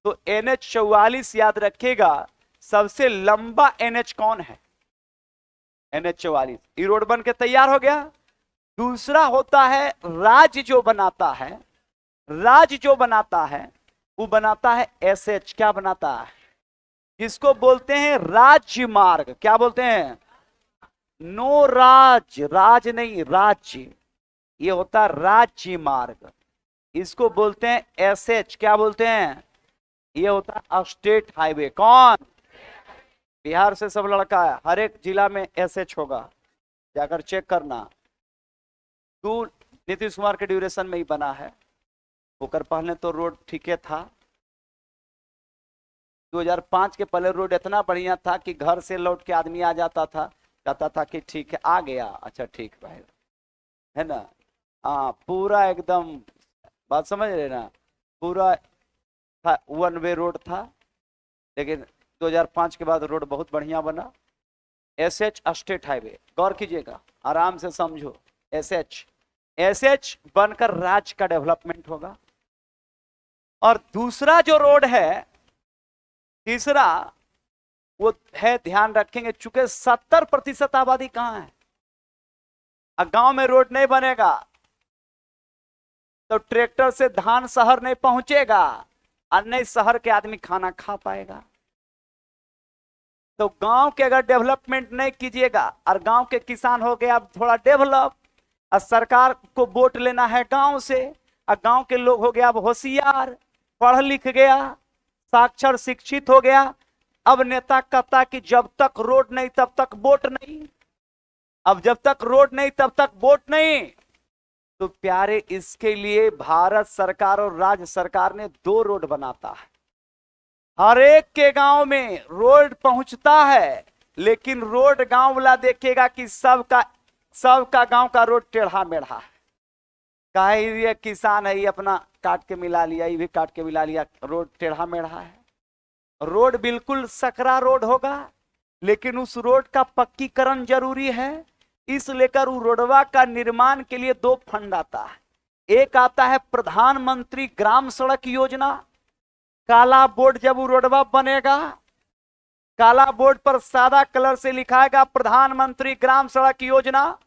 तो एनएच 44 याद रखिएगा, सबसे लंबा एनएच कौन है? एनएच 44। ये रोड बन के तैयार हो गया। दूसरा होता है राज्य जो बनाता है, राज्य जो बनाता है वो बनाता है एसएच। क्या बनाता है? जिसको बोलते हैं राज्य मार्ग। क्या बोलते हैं? नो राज्य, राज नहीं, राज्य, ये होता है राज्य मार्ग, इसको बोलते हैं एसएच। क्या बोलते हैं? ये होता है स्टेट हाईवे। कौन? बिहार से सब लड़का है, हर एक जिला में एसएच होगा, जाकर चेक करना। टू नीतीश कुमार के ड्यूरेशन में ही बना है, होकर पहले तो रोड ठीक है था। 2005 के पहले रोड इतना बढ़िया था कि घर से लौट के आदमी आ जाता था, कहता था कि ठीक है आ गया, अच्छा ठीक भाई, है ना। हाँ, पूरा एकदम, बात समझ रहे ना, पूरा वन वे रोड था। लेकिन 2005 के बाद रोड बहुत बढ़िया बना। एसएच स्टेट हाईवे, गौर कीजिएगा, आराम से समझो। एसएच, एसएच बनकर राज्य का डेवलपमेंट होगा। और दूसरा जो रोड है, तीसरा, वो है, ध्यान रखेंगे, चूंकि 70% आबादी कहां है, गांव में रोड नहीं बनेगा तो ट्रैक्टर से धान शहर नहीं पहुंचेगा और नहीं शहर के आदमी खाना खा पाएगा। तो गांव के अगर डेवलपमेंट नहीं कीजिएगा और गांव के किसान हो गए अब थोड़ा डेवलप, और सरकार को वोट लेना है गांव से, और गांव के लोग हो गया अब होशियार, पढ़ लिख गया, साक्षर शिक्षित हो गया। अब नेता कहता कि जब तक रोड नहीं तब तक वोट नहीं, अब जब तक रोड नहीं तब तक वोट नहीं। तो प्यारे, इसके लिए भारत सरकार और राज्य सरकार ने 2 रोड बनाता है। हर एक के गांव में रोड पहुंचता है, लेकिन रोड गांव वाला देखेगा कि सबका गांव का रोड टेढ़ा मेढ़ा है। काहे ये किसान है, ये अपना काट के मिला लिया, ये भी काट के मिला लिया, रोड टेढ़ा मेढ़ा है। रोड बिल्कुल सकरा रोड होगा, लेकिन उस रोड का पक्कीकरण जरूरी है। इस लेकर उस रोडवा का निर्माण के लिए 2 फंड आता है। एक आता है प्रधानमंत्री ग्राम सड़क योजना। काला बोर्ड जब वो रोडवा बनेगा, काला बोर्ड पर सादा कलर से लिखाएगा प्रधानमंत्री ग्राम सड़क योजना।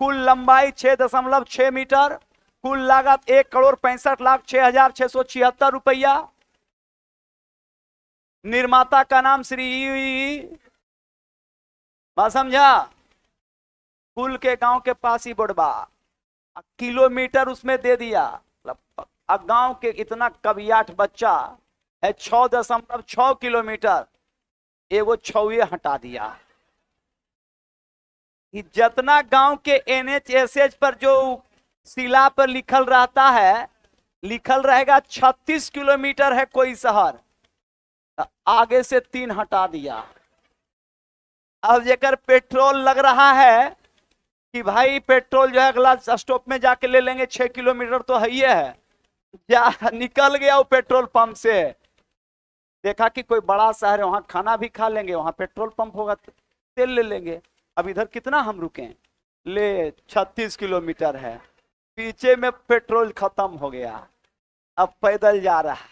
कुल लंबाई 6.6 मीटर, कुल लागत 1,65,06,676 रुपया। निर्माता का नाम श्री, बात समझा? कुल के गांव के पास ही बोर्डबा, किलोमीटर उसमें दे दिया। अब गांव के इतना कबियाठ बच्चा है, 6.6 किलोमीटर, एगो 6 हटा दिया। जितना गांव के एनएच एसएच पर जो शिला पर लिखल रहता है, लिखल रहेगा 36 किलोमीटर है कोई शहर, आगे से 3 हटा दिया। अब जेकर पेट्रोल लग रहा है कि भाई पेट्रोल जो है अगला स्टॉप में जाके ले लेंगे, 6 किलोमीटर तो है ही है, जा निकल गया वो पेट्रोल पंप से, देखा कि कोई बड़ा शहर है, वहां खाना भी खा लेंगे, वहां पेट्रोल पंप होगा, तेल ले लेंगे। अब इधर कितना हम रुके, ले 36 किलोमीटर है, पीछे में पेट्रोल खत्म हो गया, अब पैदल जा रहा है,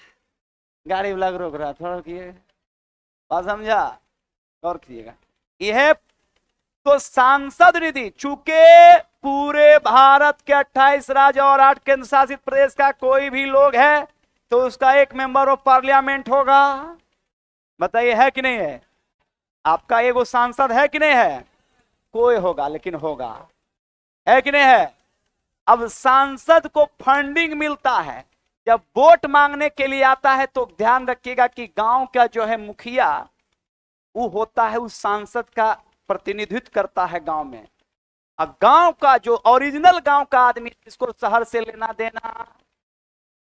गाड़ी वाला रोक रहा, थोड़ा रुकिए, बात समझा, गौर कीजिएगा। यह तो सांसद निधि, चूंकि पूरे भारत के 28 राज्य और 8 केंद्र शासित प्रदेश का कोई भी लोग है तो उसका एक मेंबर ऑफ पार्लियामेंट होगा। बताइए है कि नहीं है? आपका एगो सांसद है कि नहीं है? कोई होगा लेकिन होगा, है कि नहीं है? अब सांसद को फंडिंग मिलता है, जब वोट मांगने के लिए आता है तो ध्यान रखिएगा कि गांव का जो है मुखिया वो होता है, उस सांसद का प्रतिनिधित्व करता है गांव में। अब गांव का जो ओरिजिनल गांव का आदमी, जिसको शहर से लेना देना,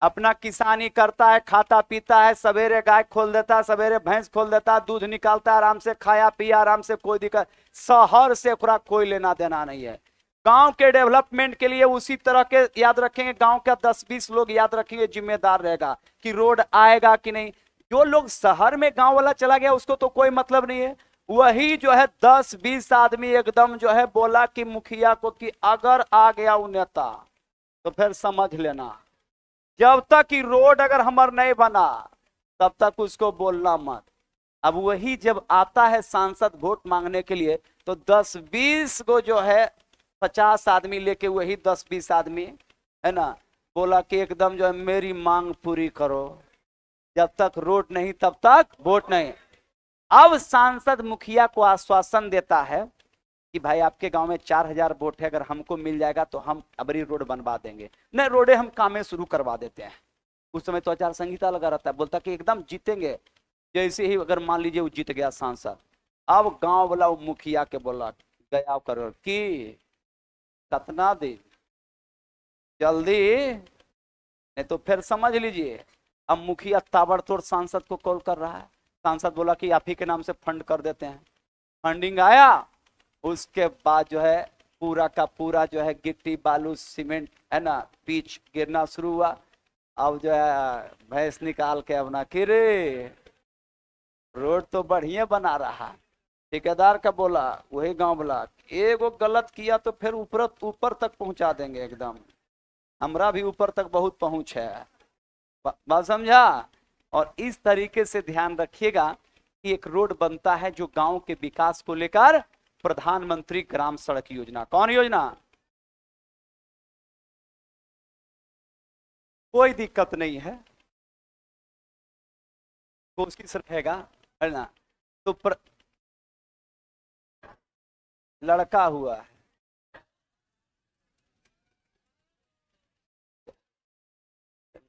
अपना किसानी करता है, खाता पीता है, सवेरे गाय खोल देता है, सवेरे भैंस खोल देता है, दूध निकालता है, आराम से खाया पिया, आराम से, कोई दिक्कत, शहर से कोई लेना देना नहीं है। गांव के डेवलपमेंट के लिए उसी तरह के याद रखेंगे, गांव का 10-20 लोग याद रखेंगे, जिम्मेदार रहेगा कि रोड आएगा कि नहीं। जो लोग शहर में गांव वाला चला गया उसको तो कोई मतलब नहीं है, वही जो है 10-20 आदमी एकदम जो है बोला कि मुखिया को कि अगर आ गया वो नेता तो फिर समझ लेना, जब तक कि रोड अगर हमार नहीं बना तब तक उसको बोलना मत। अब वही जब आता है सांसद वोट मांगने के लिए तो 10-20 को जो है 50 आदमी लेके वही 10-20 आदमी है ना बोला कि एकदम जो है मेरी मांग पूरी करो, जब तक रोड नहीं तब तक वोट नहीं। अब सांसद मुखिया को आश्वासन देता है कि भाई आपके गांव में 4000 वोट है, अगर हमको मिल जाएगा तो हम अबरी रोड बनवा देंगे, नहीं रोडे हम कामें शुरू करवा देते हैं। उस समय तो आचार संहिता लगा रहता है, बोलता कि एकदम जीतेंगे। जैसे ही अगर मान लीजिए वो जीत गया सांसद, अब गांव वाला वो मुखिया के बोला गया करो कि कितना दिन जल्दी, नहीं तो फिर समझ लीजिए। अब मुखिया ताबड़तोड़ सांसद को कॉल कर रहा है, सांसद बोला कि आप ही के नाम से फंड कर देते हैं। फंडिंग आया, उसके बाद जो है पूरा का पूरा जो है गिट्टी बालू सीमेंट है ना पीच गिरना शुरू हुआ। अब जो है भैंस निकाल के अपना कि रे रोड तो बढ़िया बना रहा, ठेकेदार का बोला, वही गांव बोला एगो गलत किया तो फिर ऊपर तक पहुंचा देंगे, एकदम हमरा भी ऊपर तक बहुत पहुंच है, बात समझा। और इस तरीके से ध्यान रखिएगा कि एक रोड बनता है जो गांव के विकास को लेकर, प्रधानमंत्री ग्राम सड़क योजना। कौन योजना? कोई दिक्कत नहीं है, तो उसकी सिर्फ रहेगा है ना। तो लड़का हुआ है,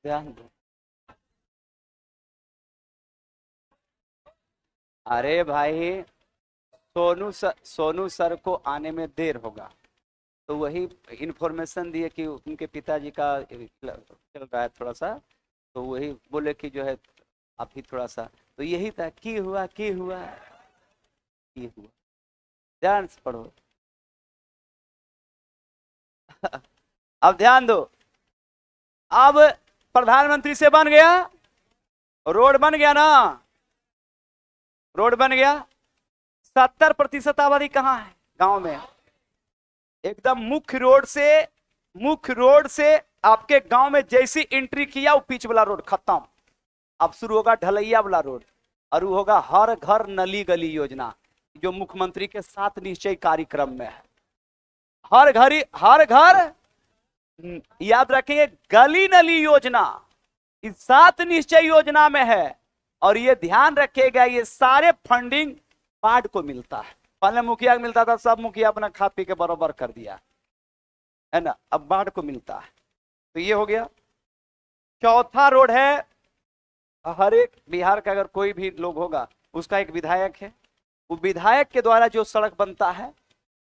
ध्यान दो। अरे भाई सोनू सर को आने में देर होगा, तो वही इंफॉर्मेशन दिए कि उनके पिताजी का चल रहा है थोड़ा सा, तो वही बोले कि जो है आप ही थोड़ा सा, तो यही था की हुआ की हुआ की हुआ। ध्यान से पढ़ो अब ध्यान दो। अब प्रधानमंत्री से बन गया, रोड बन गया ना, रोड बन गया। 70% आबादी कहाँ है? गांव में। एकदम मुख्य रोड से आपके गांव में जैसी एंट्री किया वो पिच वाला रोड खत्म। अब शुरू होगा ढलैया वाला रोड, और वो होगा हर घर नली गली योजना, जो मुख्यमंत्री के 7 निश्चय कार्यक्रम में है। हर घर याद रखेंगे, गली नली योजना इस 7 निश्चय योजना में है। और ये ध्यान रखिएगा ये सारे फंडिंग वार्ड को मिलता है। पहले मुखिया को मिलता था, सब मुखिया अपना खा पी के बराबर कर दिया है ना, अब वार्ड को मिलता है। तो ये हो गया। चौथा रोड है, हर एक बिहार का अगर कोई भी लोग होगा उसका एक विधायक है, वो विधायक के द्वारा जो सड़क बनता है,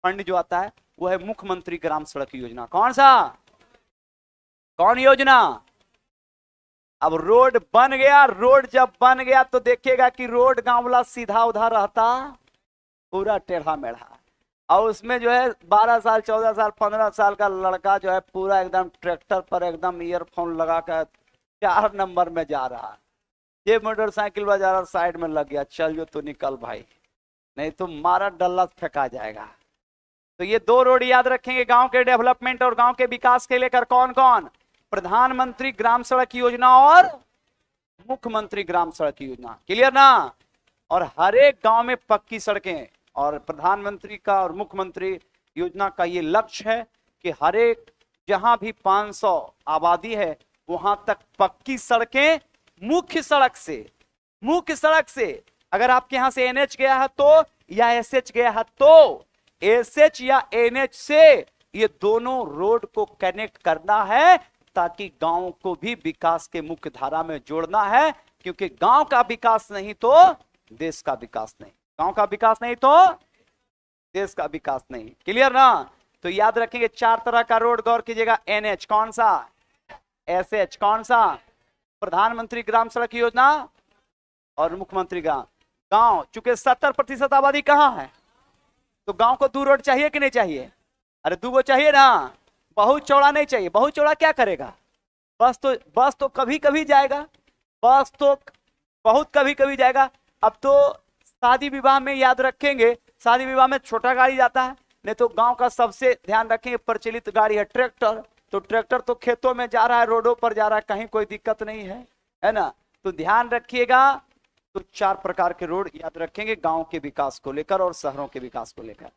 फंड जो आता है वो है मुख्यमंत्री ग्राम सड़क योजना। कौन सा? कौन योजना? अब रोड बन गया, रोड जब बन गया तो देखिएगा कि रोड गांव वाला सीधा उधा रहता, पूरा टेढ़ा मेढ़ा, और उसमें जो है 12 साल 14 साल 15 साल का लड़का जो है पूरा एकदम ट्रैक्टर पर एकदम ईयरफोन लगा कर 4 नंबर में जा रहा है। ये मोटरसाइकिल वाला जरा साइड में लग गया, चल जो तो निकल भाई, नहीं तो मारा डल्ला फेंका जाएगा। तो ये दो रोड याद रखेंगे गांव के डेवलपमेंट और गांव के विकास के लेकर। कौन कौन? प्रधानमंत्री ग्राम सड़क योजना और मुख्यमंत्री ग्राम सड़क योजना। क्लियर ना? और हर एक गांव में पक्की सड़कें, और प्रधानमंत्री का और मुख्यमंत्री योजना का ये लक्ष्य है कि हर एक जहां भी 500 आबादी है वहां तक पक्की सड़कें, मुख्य सड़क से। अगर आपके यहां से एनएच गया है तो, या एसएच गया है तो, एसएच या एनएच से ये दोनों रोड को कनेक्ट करना है, ताकि गांव को भी विकास के मुख्य धारा में जोड़ना है। क्योंकि गांव का विकास नहीं तो देश का विकास नहीं, गांव का विकास नहीं तो देश का विकास नहीं। क्लियर ना? तो याद रखेंगे 4 तरह का रोड, गौर कीजिएगा। एनएच कौन सा? एसएच कौन सा? प्रधानमंत्री ग्राम सड़क योजना और मुख्यमंत्री गांव। चूंकि 70% आबादी कहां है, तो गांव को 2 रोड चाहिए कि नहीं चाहिए? अरे 2 चाहिए ना, बहुत चौड़ा नहीं चाहिए। बहुत चौड़ा क्या करेगा? बस तो कभी कभी जाएगा, बस तो बहुत कभी कभी जाएगा। अब तो शादी विवाह में याद रखेंगे, शादी विवाह में छोटा गाड़ी जाता है, नहीं तो गांव का सबसे ध्यान रखेंगे प्रचलित गाड़ी है ट्रैक्टर। तो ट्रैक्टर तो खेतों में जा रहा है, रोडों पर जा रहा है, कहीं कोई दिक्कत नहीं है ना? तो ध्यान रखिएगा। तो 4 प्रकार के रोड याद रखेंगे गांव के विकास को लेकर और शहरों के विकास को लेकर।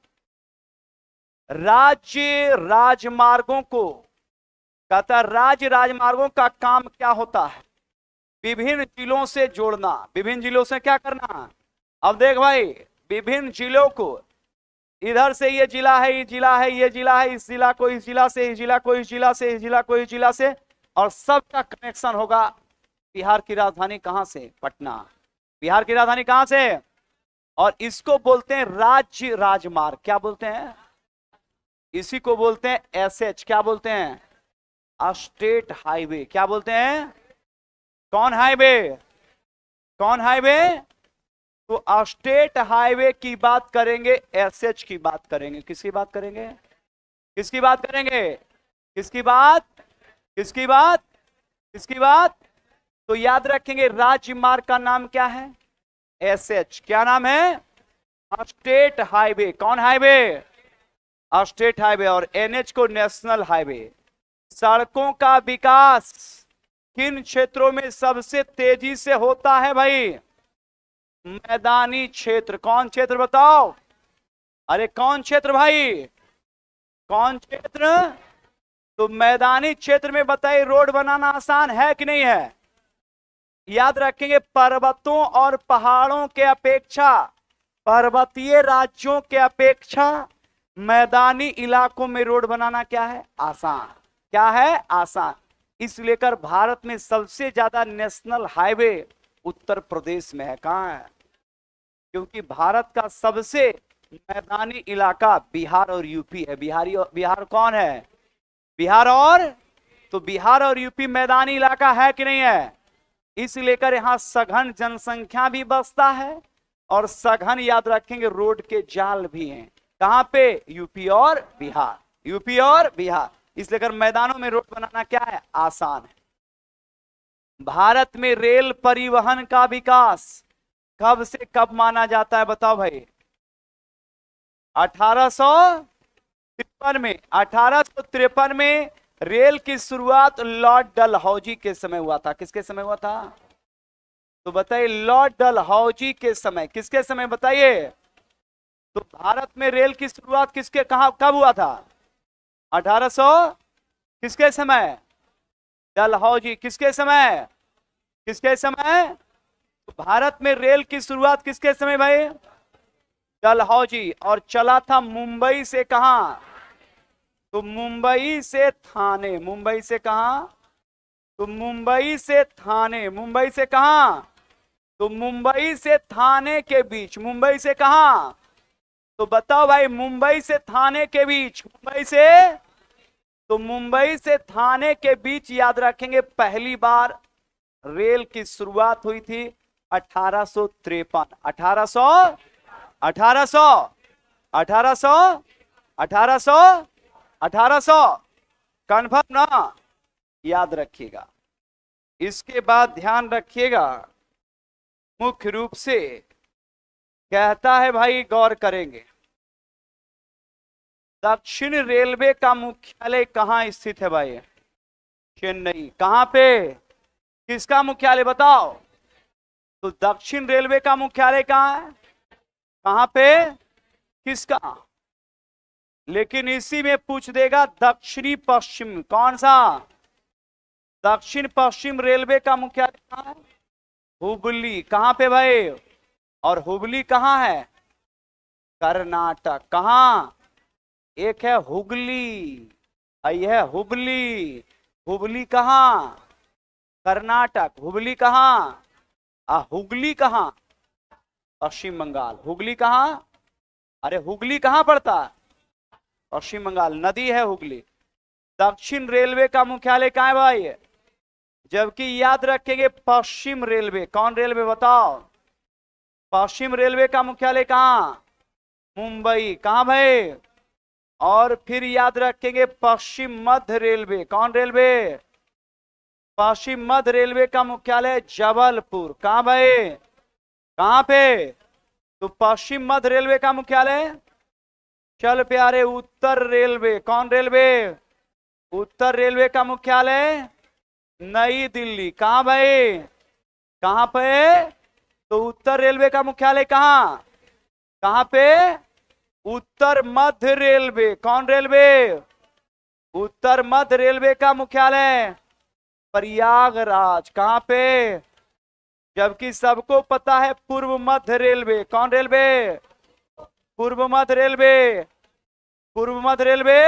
राज्य राजमार्गों को कहता, राज्य राजमार्गों का काम क्या होता है? विभिन्न जिलों से जोड़ना। विभिन्न जिलों से क्या करना? अब देख भाई, विभिन्न जिलों को, इधर से ये जिला है, ये जिला है, ये जिला है, इस जिला को इस जिला से, इस जिला को इस जिला से, इस जिला को इस जिला से, और सबका कनेक्शन होगा। बिहार की राजधानी कहां से? पटना। बिहार की राजधानी कहां से? और इसको बोलते हैं राज्य राजमार्ग। क्या बोलते हैं? इसी को बोलते हैं एसएच। क्या बोलते हैं? State highway. क्या बोलते हैं? कौन हाईवे? कौन हाईवे? तो स्टेट हाईवे की बात करेंगे, एसएच की बात करेंगे। किसकी बात करेंगे? किसकी बात करेंगे? किसकी बात? किसकी बात? किसकी बात? तो याद रखेंगे राज्य मार्ग का नाम क्या है? एसएच। क्या नाम है? State highway. कौन हाईवे? State highway. और एनएच को नेशनल हाईवे। सड़कों का विकास किन क्षेत्रों में सबसे तेजी से होता है भाई? मैदानी क्षेत्र। कौन क्षेत्र बताओ? अरे कौन क्षेत्र भाई? कौन क्षेत्र? तो मैदानी क्षेत्र में बताइए, रोड बनाना आसान है कि नहीं है? याद रखेंगे पर्वतों और पहाड़ों के अपेक्षा, पर्वतीय राज्यों के अपेक्षा मैदानी इलाकों में रोड बनाना क्या है? आसान। क्या है? आसान। इस लेकर भारत में सबसे ज्यादा नेशनल हाईवे उत्तर प्रदेश में है। कहां है? क्योंकि भारत का सबसे मैदानी इलाका बिहार और यूपी है। बिहार कौन है? बिहार और, तो बिहार और यूपी मैदानी इलाका है कि नहीं है? इस लेकर यहां सघन जनसंख्या भी बसता है, और सघन याद रखेंगे रोड के जाल भी हैं। कहां पे? यूपी और बिहार। यूपी और बिहार। इस लेकर मैदानों में रोड बनाना क्या है? आसान है। भारत में रेल परिवहन का विकास कब से कब माना जाता है? बताओ भाई। 1853 में। 1853 में रेल की शुरुआत लॉर्ड डलहौजी के समय हुआ था। किसके समय हुआ था? तो बताइए, लॉर्ड डलहौजी के समय। किसके समय बताइए? तो भारत में रेल की शुरुआत किसके, कहां, कब हुआ था? 1800 किसके समय? डलहौजी। किसके समय? किसके समय? तो भारत में रेल की शुरुआत किसके समय भाई? डलहौजी। और चला था मुंबई से कहां? तो मुंबई से थाने। मुंबई से कहां? तो मुंबई से थाने। मुंबई से कहां? तो मुंबई से थाने के बीच। मुंबई से कहां? तो बताओ भाई, मुंबई से थाने के बीच। मुंबई से, तो मुंबई से थाने के बीच याद रखेंगे पहली बार रेल की शुरुआत हुई थी 1853। 1800 कन्फर्म ना? याद रखिएगा। इसके बाद ध्यान रखिएगा, मुख्य रूप से कहता है भाई, गौर करेंगे। दक्षिण रेलवे का मुख्यालय कहाँ स्थित है भाई? चेन्नई। कहां पे? किसका मुख्यालय बताओ? तो दक्षिण रेलवे का मुख्यालय कहां है? कहां पे? किसका? लेकिन इसी में पूछ देगा दक्षिणी पश्चिम, कौन सा? दक्षिण पश्चिम रेलवे का मुख्यालय कहां है? हुबली। कहां पे भाई? और हुबली कहां है? कर्नाटक। कहां? एक है हुगली, यह है हुबली। हुबली कहां? कर्नाटक। हुबली कहां? हुगली कहां? पश्चिम बंगाल। हुगली कहां? अरे हुगली कहां पड़ता है? पश्चिम बंगाल। नदी है हुगली। दक्षिण रेलवे का मुख्यालय कहां है भाई? जबकि याद रखेंगे पश्चिम रेलवे। कौन रेलवे बताओ? पश्चिम रेलवे का मुख्यालय कहां? मुंबई। कहां भाई? और फिर याद रखेंगे पश्चिम मध्य रेलवे। कौन रेलवे? पश्चिम मध्य रेलवे का मुख्यालय जबलपुर। कहां भाई? कहां पे? तो पश्चिम मध्य रेलवे का मुख्यालय, चल प्यारे, उत्तर रेलवे। कौन रेलवे? उत्तर रेलवे का मुख्यालय नई दिल्ली। कहां भाई? कहां पे? तो उत्तर रेलवे का मुख्यालय कहां? कहां पे? उत्तर मध्य रेलवे। कौन रेलवे? उत्तर मध्य रेलवे का मुख्यालय प्रयागराज। कहां पे? जबकि सबको पता है पूर्व मध्य रेलवे। कौन रेलवे? पूर्व मध्य रेलवे। पूर्व मध्य रेलवे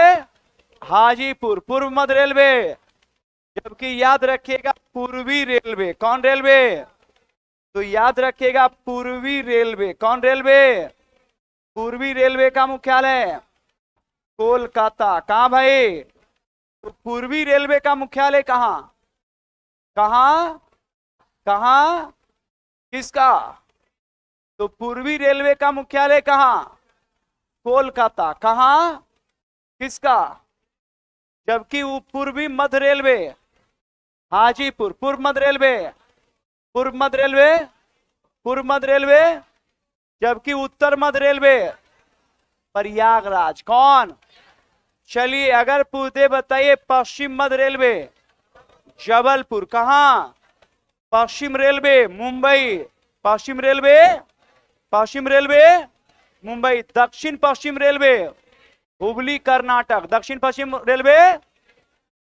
हाजीपुर। पूर्व मध्य रेलवे। जबकि याद रखिएगा पूर्वी रेलवे। कौन रेलवे? तो याद रखिएगा पूर्वी रेलवे। कौन रेलवे? पूर्वी रेलवे का मुख्यालय कोलकाता। कहां भाई? तो पूर्वी रेलवे का मुख्यालय कहां? कहां? कहां? किसका? तो पूर्वी रेलवे का मुख्यालय कहां? कोलकाता। कहां? किसका? जबकि पूर्वी मध्य रेलवे हाजीपुर। पूर्व मध्य रेलवे, पूर्व मध्य रेलवे, पूर्व मध्य रेलवे। जबकि उत्तर मध्य रेलवे प्रयागराज। कौन? चलिए अगर पूछते बताइए पश्चिम मध्य रेलवे जबलपुर। कहां? पश्चिम रेलवे मुंबई। पश्चिम रेलवे, पश्चिम रेलवे मुंबई। दक्षिण पश्चिम रेलवे हुबली कर्नाटक। दक्षिण पश्चिम रेलवे।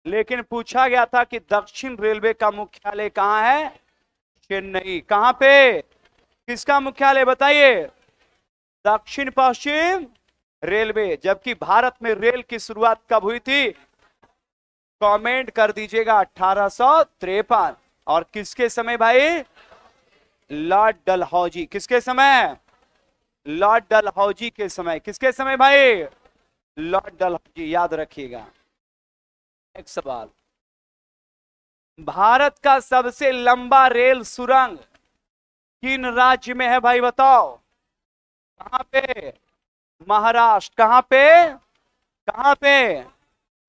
लेकिन पूछा गया था कि दक्षिण रेलवे का मुख्यालय कहां है? चेन्नई। कहां पे? किसका मुख्यालय बताइए? दक्षिण पश्चिम रेलवे। जबकि भारत में रेल की शुरुआत कब हुई थी? कमेंट कर दीजिएगा 1853। और किसके समय भाई? लॉर्ड डलहौजी। किसके समय? लॉर्ड डलहौजी के समय। किसके समय भाई? लॉर्ड डलहौजी। याद रखिएगा। एक सवाल, भारत का सबसे लंबा रेल सुरंग किन राज्य में है भाई बताओ? कहां पे? महाराष्ट्र। कहां पे? कहां पे?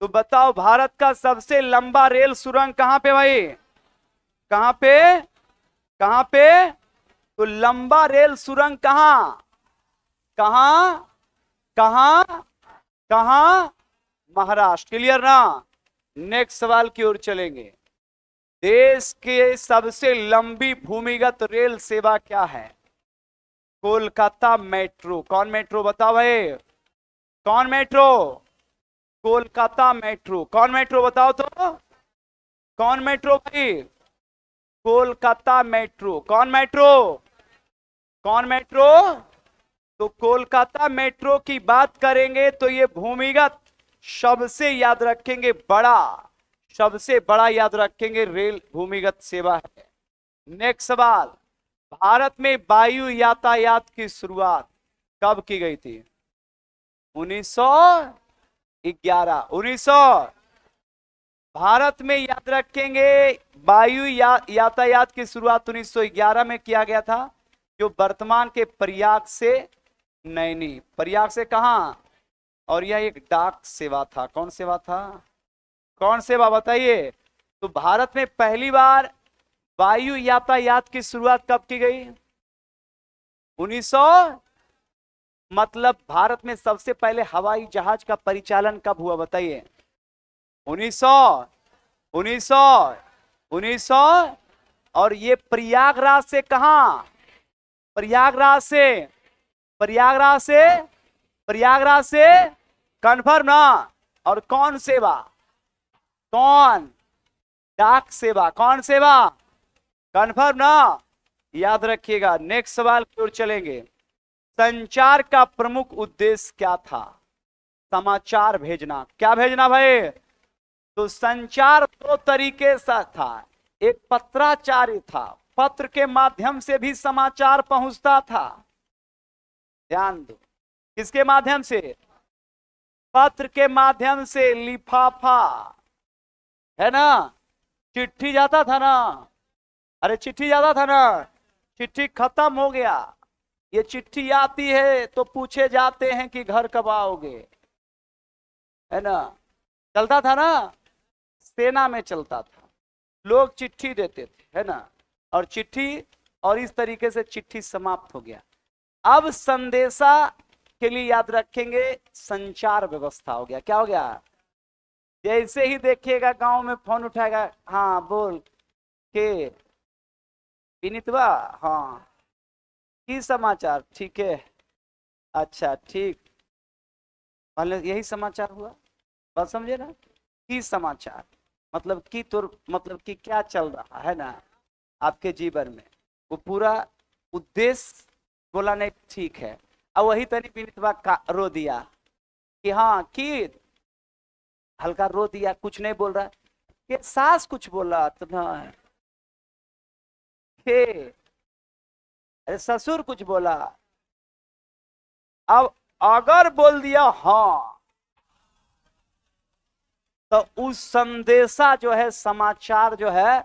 तो बताओ भारत का सबसे लंबा रेल सुरंग कहां पे भाई? कहां पे? कहां पे? तो लंबा रेल सुरंग कहां? कहां? कहां? कहां? महाराष्ट्र। क्लियर ना? नेक्स्ट सवाल की ओर चलेंगे। देश के सबसे लंबी भूमिगत रेल सेवा क्या है? कोलकाता मेट्रो। कौन मेट्रो बताओ भाई? कौन मेट्रो? कोलकाता मेट्रो। कौन मेट्रो बताओ तो? कौन मेट्रो भाई? कोलकाता मेट्रो। कौन मेट्रो? कौन मेट्रो? तो कोलकाता मेट्रो की बात करेंगे तो ये भूमिगत, सबसे याद रखेंगे बड़ा, सबसे बड़ा याद रखेंगे रेल भूमिगत सेवा है। नेक्स्ट सवाल, भारत में वायु यातायात की शुरुआत कब की गई थी? 1911। 1900। भारत में याद रखेंगे वायु यातायात की शुरुआत 1911 में किया गया था, जो वर्तमान के प्रयाग से नैनी। प्रयाग से कहां? और यह एक डाक सेवा था। कौन सेवा था? कौन सेवा बताइए? तो भारत में पहली बार वायु यातायात की शुरुआत कब की गई? 1900। मतलब भारत में सबसे पहले हवाई जहाज का परिचालन कब हुआ बताइए? 1900। 1900। 1900। और ये प्रयागराज से कहां? प्रयागराज से। प्रयागराज से। प्रयागराज से कन्फर्म ना? और कौन सेवा? कौन? डाक सेवा। कौन सेवा? कन्फर्म ना? याद रखिएगा। नेक्स्ट सवाल की ओर चलेंगे। संचार का प्रमुख उद्देश्य क्या था? समाचार भेजना। क्या भेजना भाई? तो संचार दो तरीके से था। एक पत्राचार था, पत्र के माध्यम से भी समाचार पहुंचता था। ध्यान दो, किसके माध्यम से? पत्र के माध्यम से। लिफाफा है ना, चिट्ठी जाता था ना? अरे चिट्ठी जाता था ना? चिट्ठी खत्म हो गया, ये चिट्ठी आती है तो पूछे जाते हैं कि घर कब आओगे, है ना? चलता था ना, सेना में चलता था, लोग चिट्ठी देते थे, है ना? और चिट्ठी, और इस तरीके से चिट्ठी समाप्त हो गया। अब संदेशा के लिए याद रखेंगे संचार व्यवस्था हो गया। क्या हो गया? जैसे ही देखिएगा गांव में फोन उठाएगा, हाँ बोल के विनीतवा, हाँ की समाचार? ठीक है, अच्छा ठीक, मतलब यही समाचार हुआ। बात समझे ना? की समाचार मतलब की, तो मतलब कि क्या चल रहा है ना आपके जीवन में, वो पूरा उद्देश्य बोला नहीं। ठीक है, अब वही तनी विनीतवा का रो दिया कि हाँ की, हल्का रो दिया, कुछ नहीं बोल रहा कि सास कुछ बोला तो ना, अरे ससुर कुछ बोला। अब अगर बोल दिया हाँ, तो उस संदेशा जो है, समाचार जो है,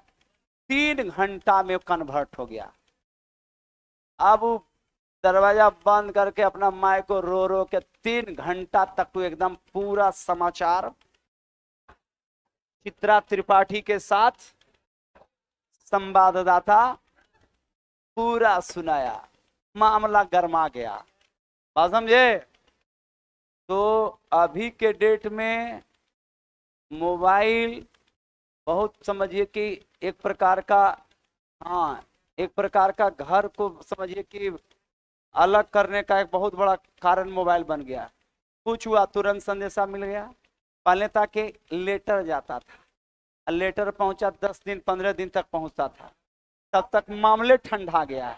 3 घंटा में कन्वर्ट हो गया। अब वो दरवाजा बंद करके अपना माई को रो रो के 3 घंटा तक वो एकदम पूरा समाचार चित्रा त्रिपाठी के साथ संवाददाता पूरा सुनाया, मामला गर्मा गया। बात समझे? तो अभी के डेट में मोबाइल बहुत, समझिए कि एक प्रकार का, हाँ एक प्रकार का घर को समझिए कि अलग करने का एक बहुत बड़ा कारण मोबाइल बन गया। कुछ हुआ तुरंत संदेशा मिल गया। पहले था कि लेटर जाता था, लेटर पहुंचा 10 दिन 15 दिन तक पहुंचता था, तब तक मामले ठंडा गया।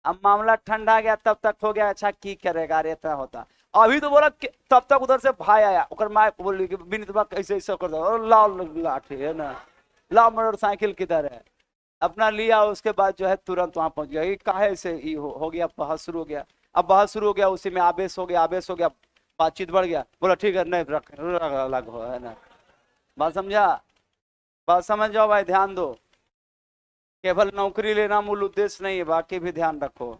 अब मामला ठंडा गया तब तक हो गया अच्छा की करेगा, रे इतना होता। अभी तो बोला तब तक उधर से भाई आया, ओकर माँ बोली कि विनीतवा ऐसे ऐसे कर दो, लाओ लाठी है ना, लाओ मोटरसाइकिल किधर है, अपना लिया। उसके बाद जो है तुरंत वहां पहुंच गया। ये काहे से हो गया, बहस शुरू हो गया। अब बहस शुरू हो गया, उसी में आवेश हो गया, आवेश हो गया, बातचीत बढ़ गया। बोला ठीक है, नहीं रख अलग हो, है ना? बात समझा? बात समझ जाओ भाई, ध्यान दो। केवल नौकरी लेना मूल उद्देश्य नहीं है, बाकी भी ध्यान रखो।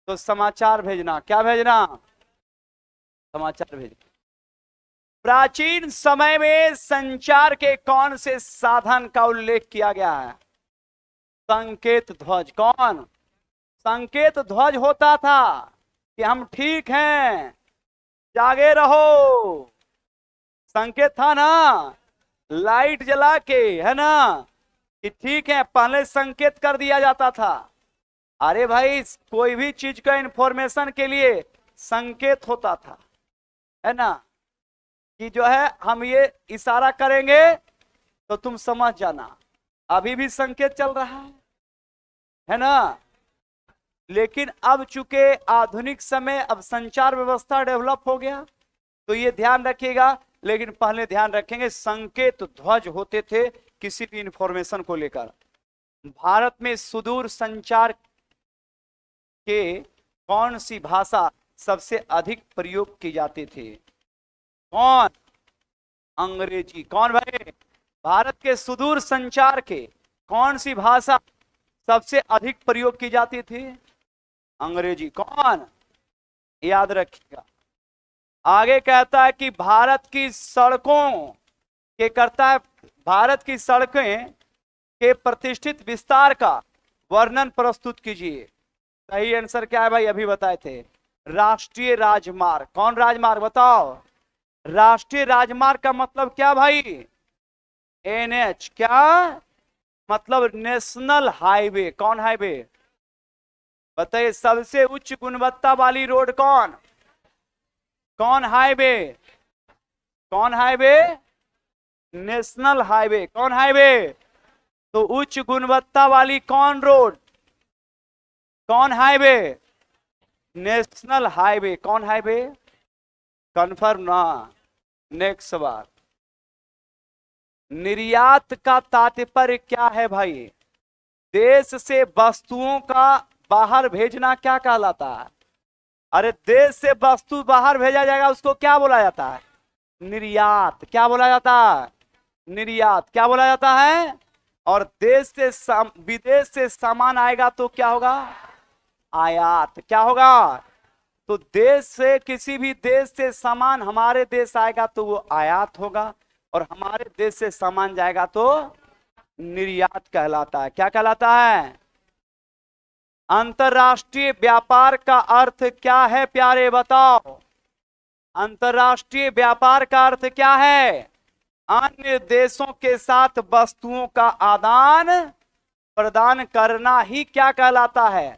तो समाचार भेजना, क्या भेजना? समाचार भेजना। प्राचीन समय में संचार के कौन से साधन का उल्लेख किया गया है? संकेत ध्वज। कौन? संकेत ध्वज होता था कि हम ठीक हैं, जागे रहो, संकेत था ना, लाइट जला के, है ना, कि ठीक है, पहले संकेत कर दिया जाता था। अरे भाई, कोई भी चीज का इंफॉर्मेशन के लिए संकेत होता था, है ना, कि जो है हम ये इशारा करेंगे तो तुम समझ जाना। अभी भी संकेत चल रहा है ना? लेकिन अब चूंकि आधुनिक समय, अब संचार व्यवस्था डेवलप हो गया, तो ये ध्यान रखिएगा। लेकिन पहले ध्यान रखेंगे, संकेत ध्वज होते थे किसी भी इंफॉर्मेशन को लेकर। भारत में सुदूर संचार के कौन सी भाषा सबसे अधिक प्रयोग की जाती थी? कौन? अंग्रेजी। कौन भाई? भारत के सुदूर संचार के कौन सी भाषा सबसे अधिक प्रयोग की जाती थी? अंग्रेजी। कौन? याद रखिएगा। आगे कहता है कि भारत की सड़कों के करता है, भारत की सड़कें के प्रतिष्ठित विस्तार का वर्णन प्रस्तुत कीजिए। सही आंसर क्या है भाई? अभी बताए थे, राष्ट्रीय राजमार्ग। कौन राजमार्ग बताओ? राष्ट्रीय राजमार्ग का मतलब क्या भाई? एनएच। क्या मतलब? National highway. कौन हाईवे बताइए? सबसे उच्च गुणवत्ता वाली रोड कौन? कौन हाईवे? कौन हाईवे? National highway. कौन हाईवे? तो उच्च गुणवत्ता वाली कौन रोड? कौन हाईवे? National highway. कौन हाईवे? कंफर्म ना? नेक्स्ट सवाल, निर्यात का तात्पर्य क्या है भाई? देश से वस्तुओं का बाहर भेजना क्या कहलाता है? अरे देश से वस्तु बाहर भेजा जाएगा उसको क्या बोला जाता है? निर्यात। क्या बोला जाता है? निर्यात। क्या बोला जाता है? और देश से विदेश से सामान आएगा तो क्या होगा? आयात। क्या होगा? तो देश से, किसी भी देश से सामान हमारे देश आएगा तो वो आयात होगा, और हमारे देश से सामान जाएगा तो निर्यात कहलाता है। क्या कहलाता है? अंतरराष्ट्रीय व्यापार का अर्थ क्या है प्यारे? बताओ, अंतरराष्ट्रीय व्यापार का अर्थ क्या है? अन्य देशों के साथ वस्तुओं का आदान प्रदान करना ही क्या कहलाता है?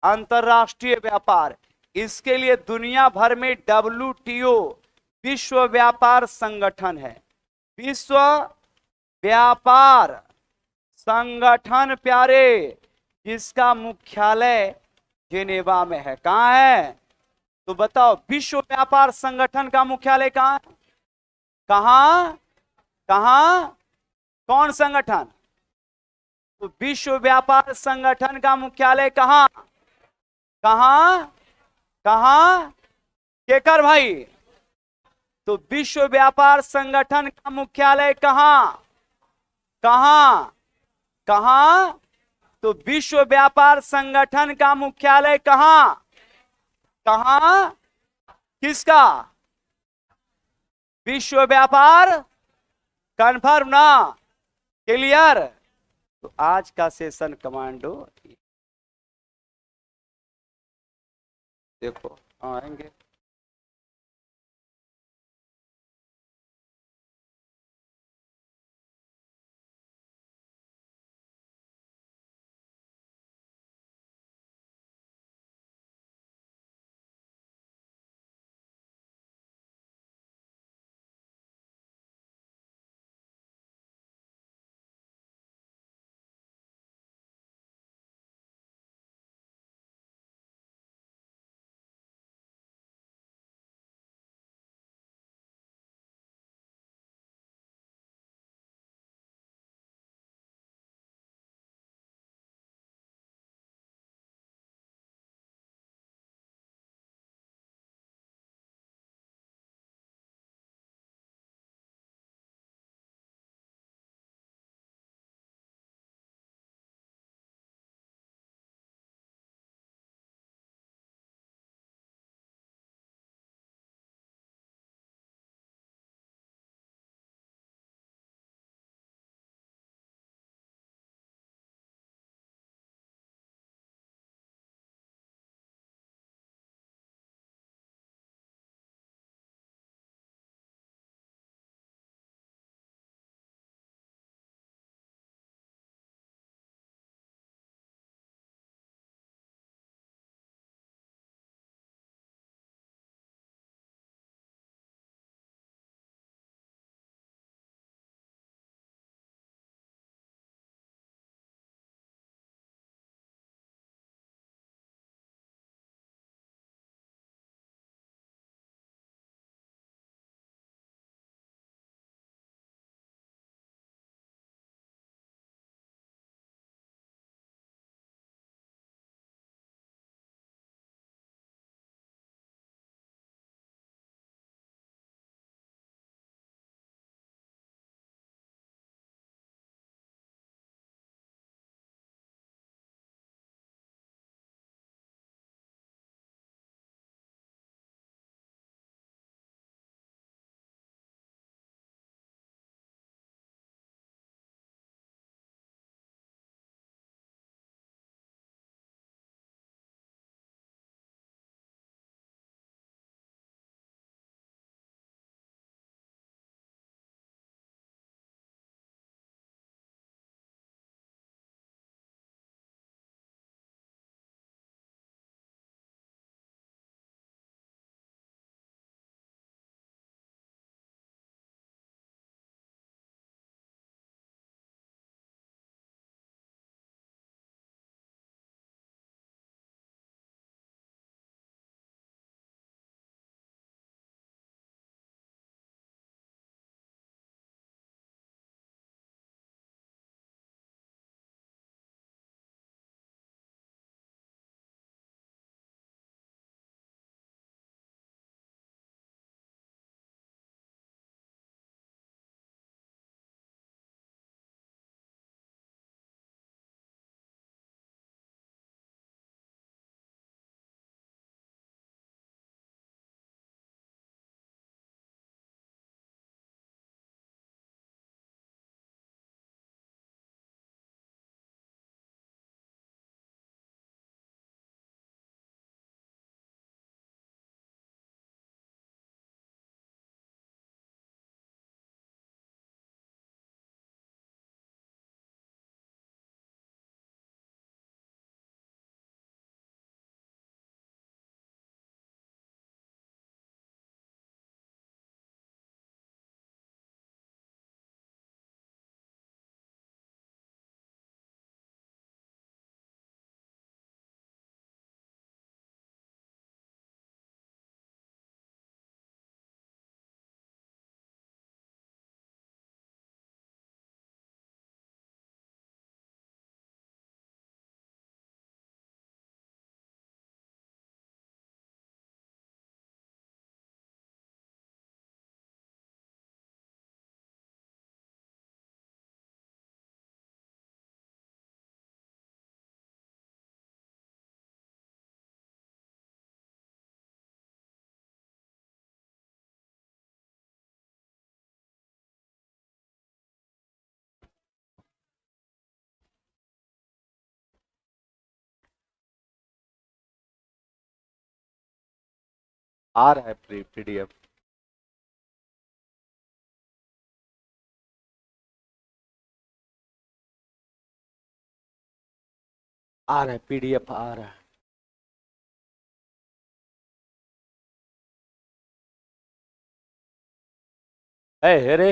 अंतरराष्ट्रीय व्यापार। इसके लिए दुनिया भर में WTO, विश्व व्यापार संगठन है। विश्व व्यापार संगठन प्यारे, जिसका मुख्यालय जेनेवा में है। कहां है? तो बताओ, विश्व व्यापार संगठन का मुख्यालय कहां है? कहां? कहां? कौन संगठन? तो विश्व व्यापार संगठन का मुख्यालय कहां? कहां? कहां? केकर भाई? तो विश्व व्यापार संगठन का मुख्यालय कहां? कहां? कहां? तो विश्व व्यापार संगठन का मुख्यालय कहां? कहां? किसका? विश्व व्यापार। कन्फर्म ना? क्लियर? तो आज का सेशन कमांडो देखो आएंगे। आ रहा है पीडीएफ। आ रहा है पीडीएफ आ रहा है। अरे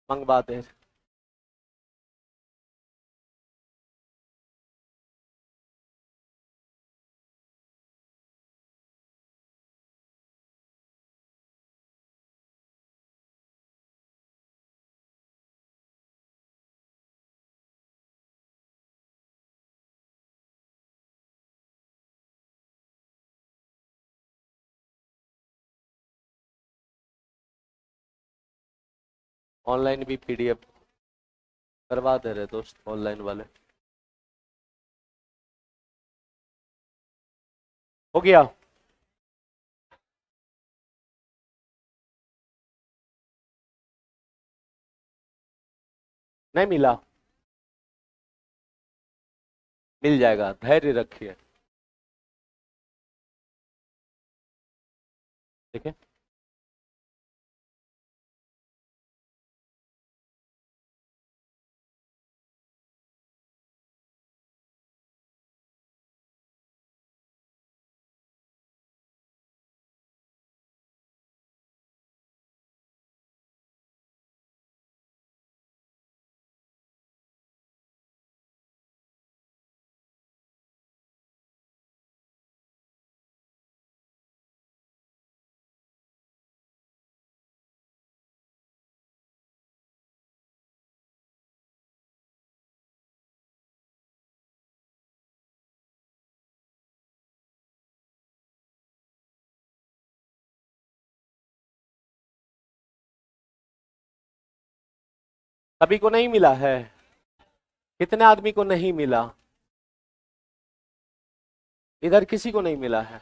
मंगवा दे। ऑनलाइन भी पीडीएफ करवा दे रहे दोस्त ऑनलाइन वाले। हो गया। नहीं मिला, मिल जाएगा, धैर्य रखिए। ठीक है। सभी को नहीं मिला है? कितने आदमी को नहीं मिला? इधर किसी को नहीं मिला है?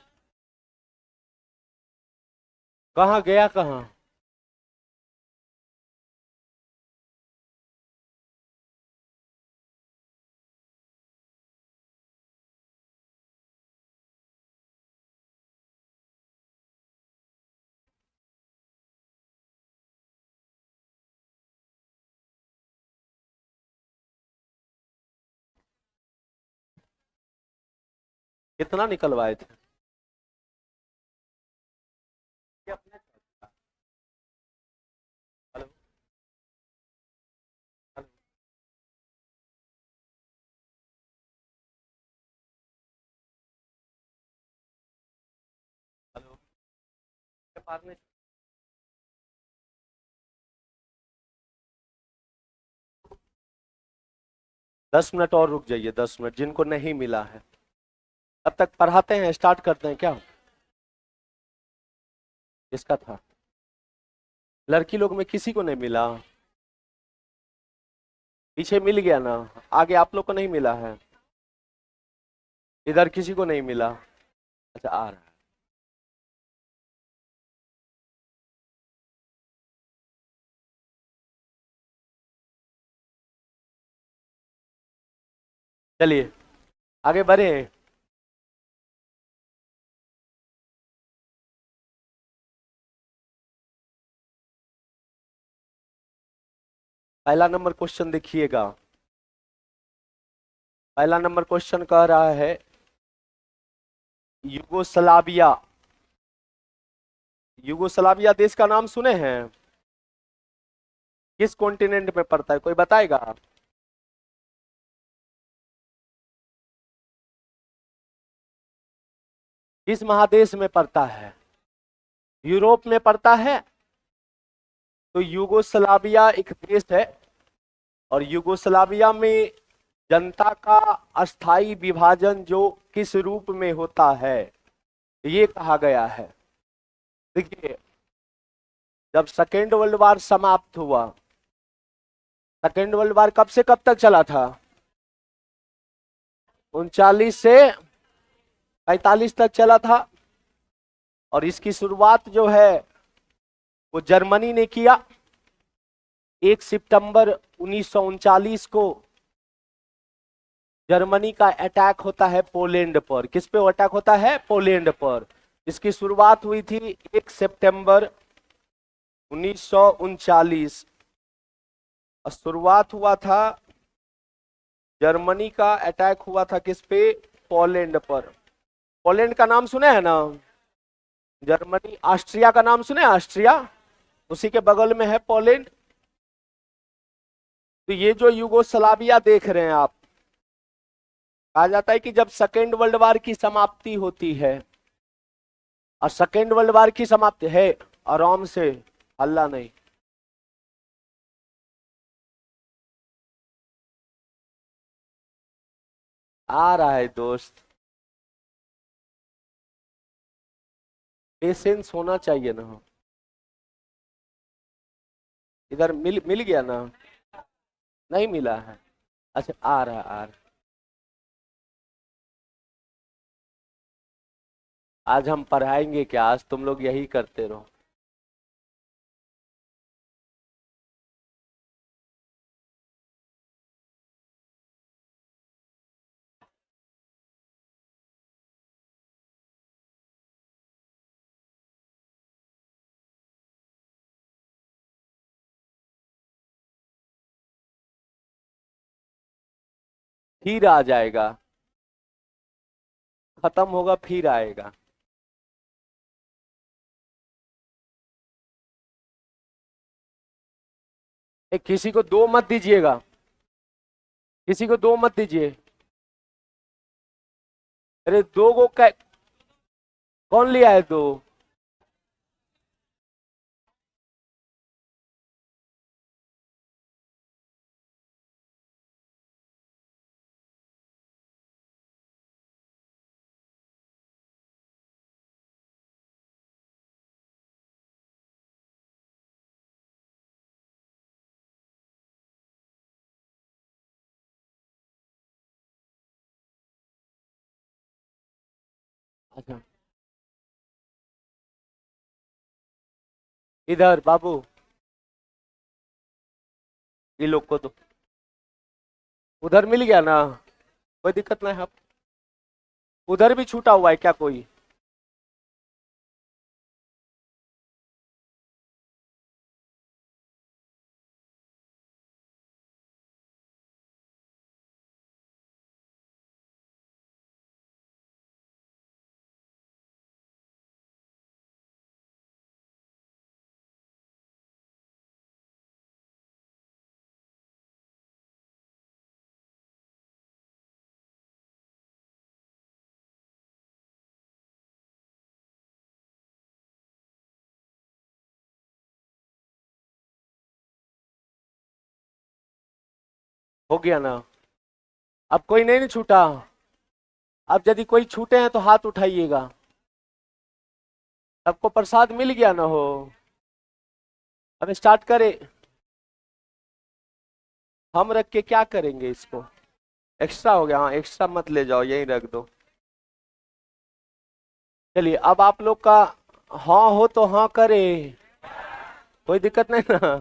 कहाँ गया कहाँ? कितना निकलवाए थे? Hello hello hello. मारने 10 मिनट और रुक जाइए, 10 मिनट जिनको नहीं मिला है तब तक पढ़ाते हैं, स्टार्ट करते हैं क्या? इसका था लड़की लोग में किसी को नहीं मिला? पीछे मिल गया ना, आगे आप लोग को नहीं मिला है? इधर किसी को नहीं मिला? अच्छा आ रहा है। चलिए आगे बढ़े। पहला नंबर क्वेश्चन देखिएगा। पहला नंबर क्वेश्चन कह रहा है युगोस्लाविया। युगोस्लाविया देश का नाम सुने हैं? किस कॉन्टिनेंट में पड़ता है, कोई बताएगा? किस महादेश में पड़ता है? यूरोप में पड़ता है। तो युगोस्लाविया एक देश है और युगोस्लाविया में जनता का अस्थाई विभाजन जो किस रूप में होता है ये कहा गया है। देखिए जब सेकेंड वर्ल्ड वार समाप्त हुआ, सेकेंड वर्ल्ड वार कब से कब तक चला था? 39 से 45 तक चला था। और इसकी शुरुआत जो है वो जर्मनी ने किया। 1 सितंबर 1939 को जर्मनी का अटैक होता है पोलैंड पर। किस पे अटैक होता है? पोलैंड पर। इसकी शुरुआत हुई थी 1 सितंबर 1939। शुरुआत हुआ था, जर्मनी का अटैक हुआ था किस पे? पोलैंड पर। पोलैंड का नाम सुने हैं ना? जर्मनी। ऑस्ट्रिया का नाम सुने? ऑस्ट्रिया उसी के बगल में है पोलैंड। तो ये जो युगोस्लाविया देख रहे हैं आप, कहा जाता है कि जब सेकेंड वर्ल्ड वार की समाप्ति होती है, और सेकेंड वर्ल्ड वार की समाप्ति है, आराम से, हल्ला नहीं, आ रहा है दोस्त, पेशेंस होना चाहिए ना। इधर मिल गया ना? नहीं मिला है? अच्छा आ रहा आ रहा। आज हम पढ़ाएंगे क्या? आज तुम लोग यही करते रहो। फिर आ जाएगा, खत्म होगा फिर आएगा। किसी को दो मत दीजिएगा, किसी को दो मत दीजिए। अरे दो को कौन लिया है दो? अच्छा इधर बाबू, ये लोग को तो उधर मिल गया ना, कोई दिक्कत नहीं है। उधर भी छूटा हुआ है क्या कोई? हो गया ना? अब कोई नहीं छूटा? अब यदि कोई छूटे हैं तो हाथ उठाइएगा। सबको प्रसाद मिल गया ना हो? अब स्टार्ट करें। हम रख के क्या करेंगे इसको? एक्स्ट्रा हो गया। हाँ एक्स्ट्रा मत ले जाओ, यहीं रख दो। चलिए अब आप लोग का हाँ हो तो हाँ करे, कोई दिक्कत नहीं ना?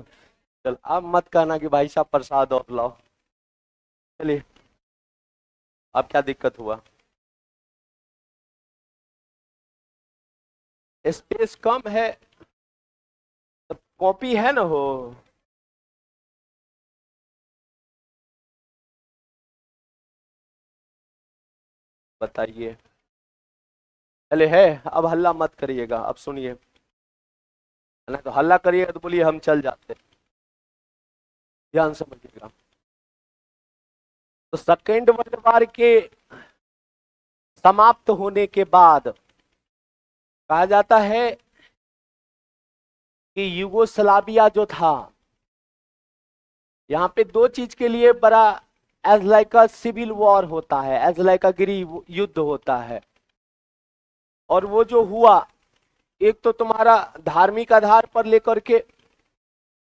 चल अब मत कहना कि भाई साहब प्रसाद और लाओ। चलिए अब क्या दिक्कत हुआ? स्पेस कम है तो कॉपी है ना हो। बताइए। पहले है, अब हल्ला मत करिएगा, अब सुनिए, नहीं तो हल्ला करिएगा तो बोलिए हम चल जाते। ध्यान समझिएगा। तो सेकेंड वर्ल्ड वार के समाप्त होने के बाद कहा जाता है कि यूगोस्लाविया जो था, यहाँ पे दो चीज के लिए बड़ा as like a civil war होता है, एज लाइक अ गृह युद्ध होता है। और वो जो हुआ, एक तो तुम्हारा धार्मिक आधार पर लेकर के,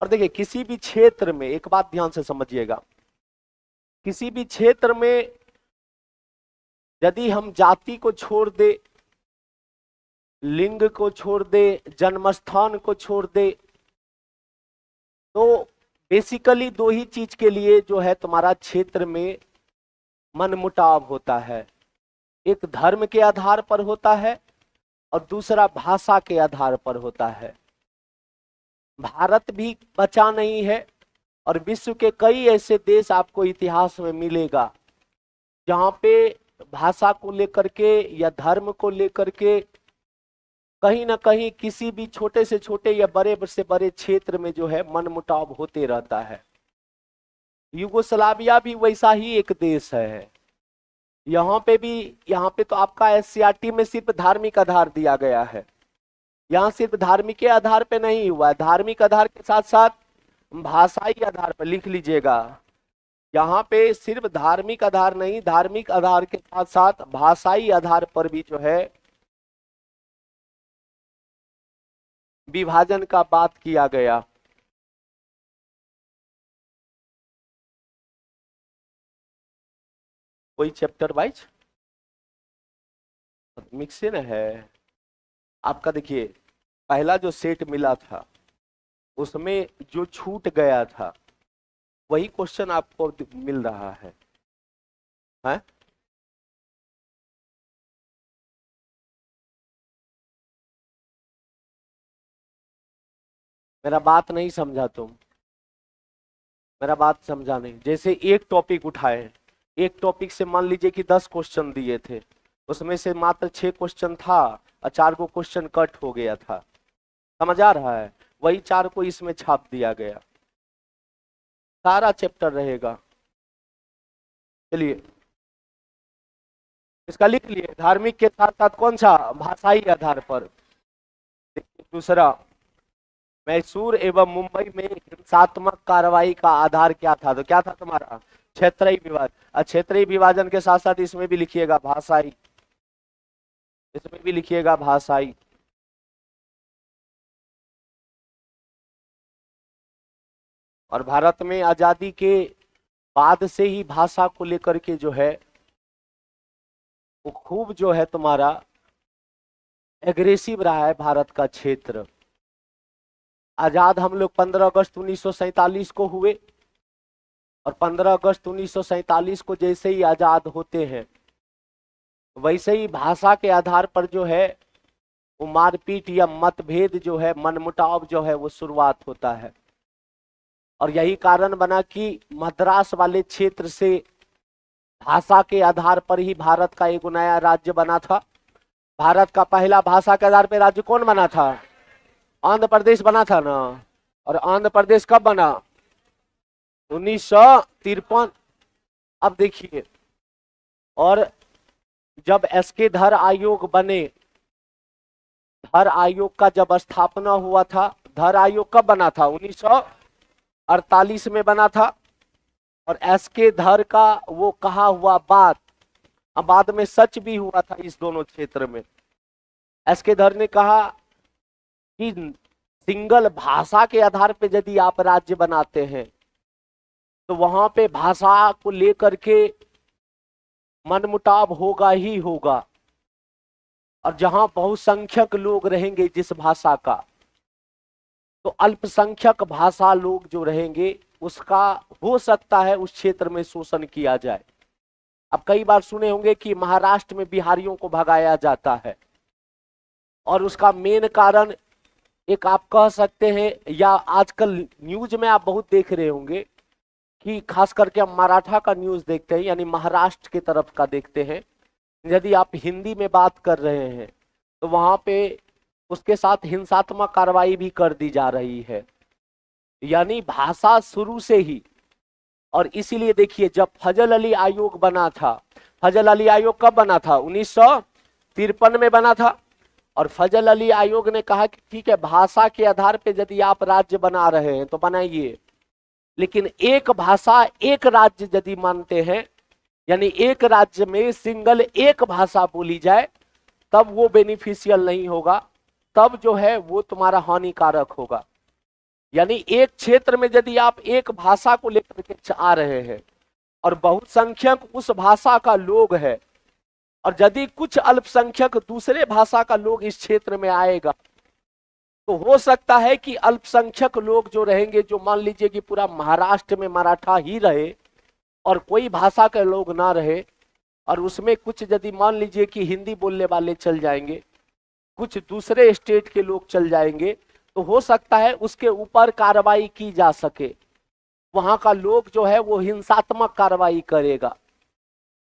और देखिए किसी भी क्षेत्र में एक बात ध्यान से समझिएगा, किसी भी क्षेत्र में यदि हम जाति को छोड़ दे, लिंग को छोड़ दे, जन्मस्थान को छोड़ दे, तो बेसिकली दो ही चीज के लिए जो है तुम्हारा क्षेत्र में मनमुटाव होता है। एक धर्म के आधार पर होता है और दूसरा भाषा के आधार पर होता है। भारत भी बचा नहीं है और विश्व के कई ऐसे देश आपको इतिहास में मिलेगा जहां पे भाषा को लेकर के या धर्म को लेकर के कहीं ना कहीं किसी भी छोटे से छोटे या बड़े से बड़े क्षेत्र में जो है मनमुटाव होते रहता है। यूगोस्लाविया भी वैसा ही एक देश है। यहाँ पे तो आपका एससीईआरटी में सिर्फ धार्मिक आधार दिया गया है। यहाँ सिर्फ धार्मिक के आधार पे नहीं हुआ है, धार्मिक आधार के साथ साथ भाषाई आधार पर लिख लीजिएगा। यहाँ पे सिर्फ धार्मिक आधार नहीं, धार्मिक आधार के साथ साथ भाषाई आधार पर भी जो है विभाजन का बात किया गया। कोई चैप्टर वाइज मिक्सिंग है आपका। देखिए पहला जो सेट मिला था उसमें जो छूट गया था वही क्वेश्चन आपको मिल रहा है, हैं? मेरा बात नहीं समझा तुम, मेरा बात समझा नहीं। जैसे एक टॉपिक उठाए, एक टॉपिक से मान लीजिए कि 10 क्वेश्चन दिए थे, उसमें से मात्र 6 क्वेश्चन था और 4 को क्वेश्चन कट हो गया था, समझ आ रहा है? वही 4 को इसमें छाप दिया गया, सारा चैप्टर रहेगा। चलिए इसका लिख लिए, धार्मिक के साथ साथ कौन सा, भाषाई आधार पर। दूसरा, मैसूर एवं मुंबई में हिंसात्मक कार्रवाई का आधार क्या था? तो क्या था तुम्हारा? क्षेत्रीय विभाजन। क्षेत्रीय विभाजन के साथ साथ इसमें भी लिखिएगा भाषाई, इसमें भी लिखिएगा भाषाई। और भारत में आजादी के बाद से ही भाषा को लेकर के जो है वो खूब जो है तुम्हारा एग्रेसिव रहा है भारत का क्षेत्र। आजाद हम लोग 15 अगस्त 1947 को हुए और 15 अगस्त 1947 को जैसे ही आजाद होते हैं वैसे ही भाषा के आधार पर जो है वो मारपीट या मतभेद जो है, मनमुटाव जो है वो शुरुआत होता है। और यही कारण बना कि मद्रास वाले क्षेत्र से भाषा के आधार पर ही भारत का एक नया राज्य बना था। भारत का पहला भाषा के आधार पर राज्य कौन बना था? आंध्र प्रदेश बना था ना। और आंध्र प्रदेश कब बना? 1953। अब देखिए, और जब एसके धर आयोग बने, धर आयोग का जब स्थापना हुआ था, धर आयोग कब बना था? 1948 में बना था। और एसके धर का वो कहा हुआ बात अब बाद में सच भी हुआ था इस दोनों क्षेत्र में। एसके धर ने कहा कि सिंगल भाषा के आधार पे यदि आप राज्य बनाते हैं तो वहां पे भाषा को लेकर के मनमुटाव होगा ही होगा। और जहां बहुसंख्यक लोग रहेंगे जिस भाषा का, तो अल्पसंख्यक भाषा लोग जो रहेंगे उसका हो सकता है उस क्षेत्र में शोषण किया जाए। अब कई बार सुने होंगे कि महाराष्ट्र में बिहारियों को भगाया जाता है, और उसका मेन कारण एक आप कह सकते हैं, या आजकल न्यूज में आप बहुत देख रहे होंगे कि खास करके हम मराठा का न्यूज देखते हैं, यानी महाराष्ट्र की तरफ का देखते हैं। यदि आप हिंदी में बात कर रहे हैं तो वहां पे उसके साथ हिंसात्मक कार्रवाई भी कर दी जा रही है, यानी भाषा शुरू से ही। और इसीलिए देखिए, जब फजल अली आयोग बना था, फजल अली आयोग कब बना था? 1953 में बना था। और फजल अली आयोग ने कहा कि ठीक है, भाषा के आधार पे यदि आप राज्य बना रहे हैं तो बनाइए, लेकिन एक भाषा एक राज्य यदि मानते हैं, यानी एक राज्य में सिंगल एक भाषा बोली जाए, तब वो बेनिफिशियल नहीं होगा, तब जो है वो तुम्हारा हानिकारक होगा। यानी एक क्षेत्र में यदि आप एक भाषा को लेकर के आ रहे हैं और बहुसंख्यक उस भाषा का लोग है, और यदि कुछ अल्पसंख्यक दूसरे भाषा का लोग इस क्षेत्र में आएगा, तो हो सकता है कि अल्पसंख्यक लोग जो रहेंगे, जो मान लीजिए कि पूरा महाराष्ट्र में मराठा ही रहे और कोई भाषा के लोग ना रहे, और उसमें कुछ यदि मान लीजिए कि हिंदी बोलने वाले चल जाएंगे, कुछ दूसरे स्टेट के लोग चल जाएंगे, तो हो सकता है उसके ऊपर कार्रवाई की जा सके, वहां का लोग जो है वो हिंसात्मक कार्रवाई करेगा।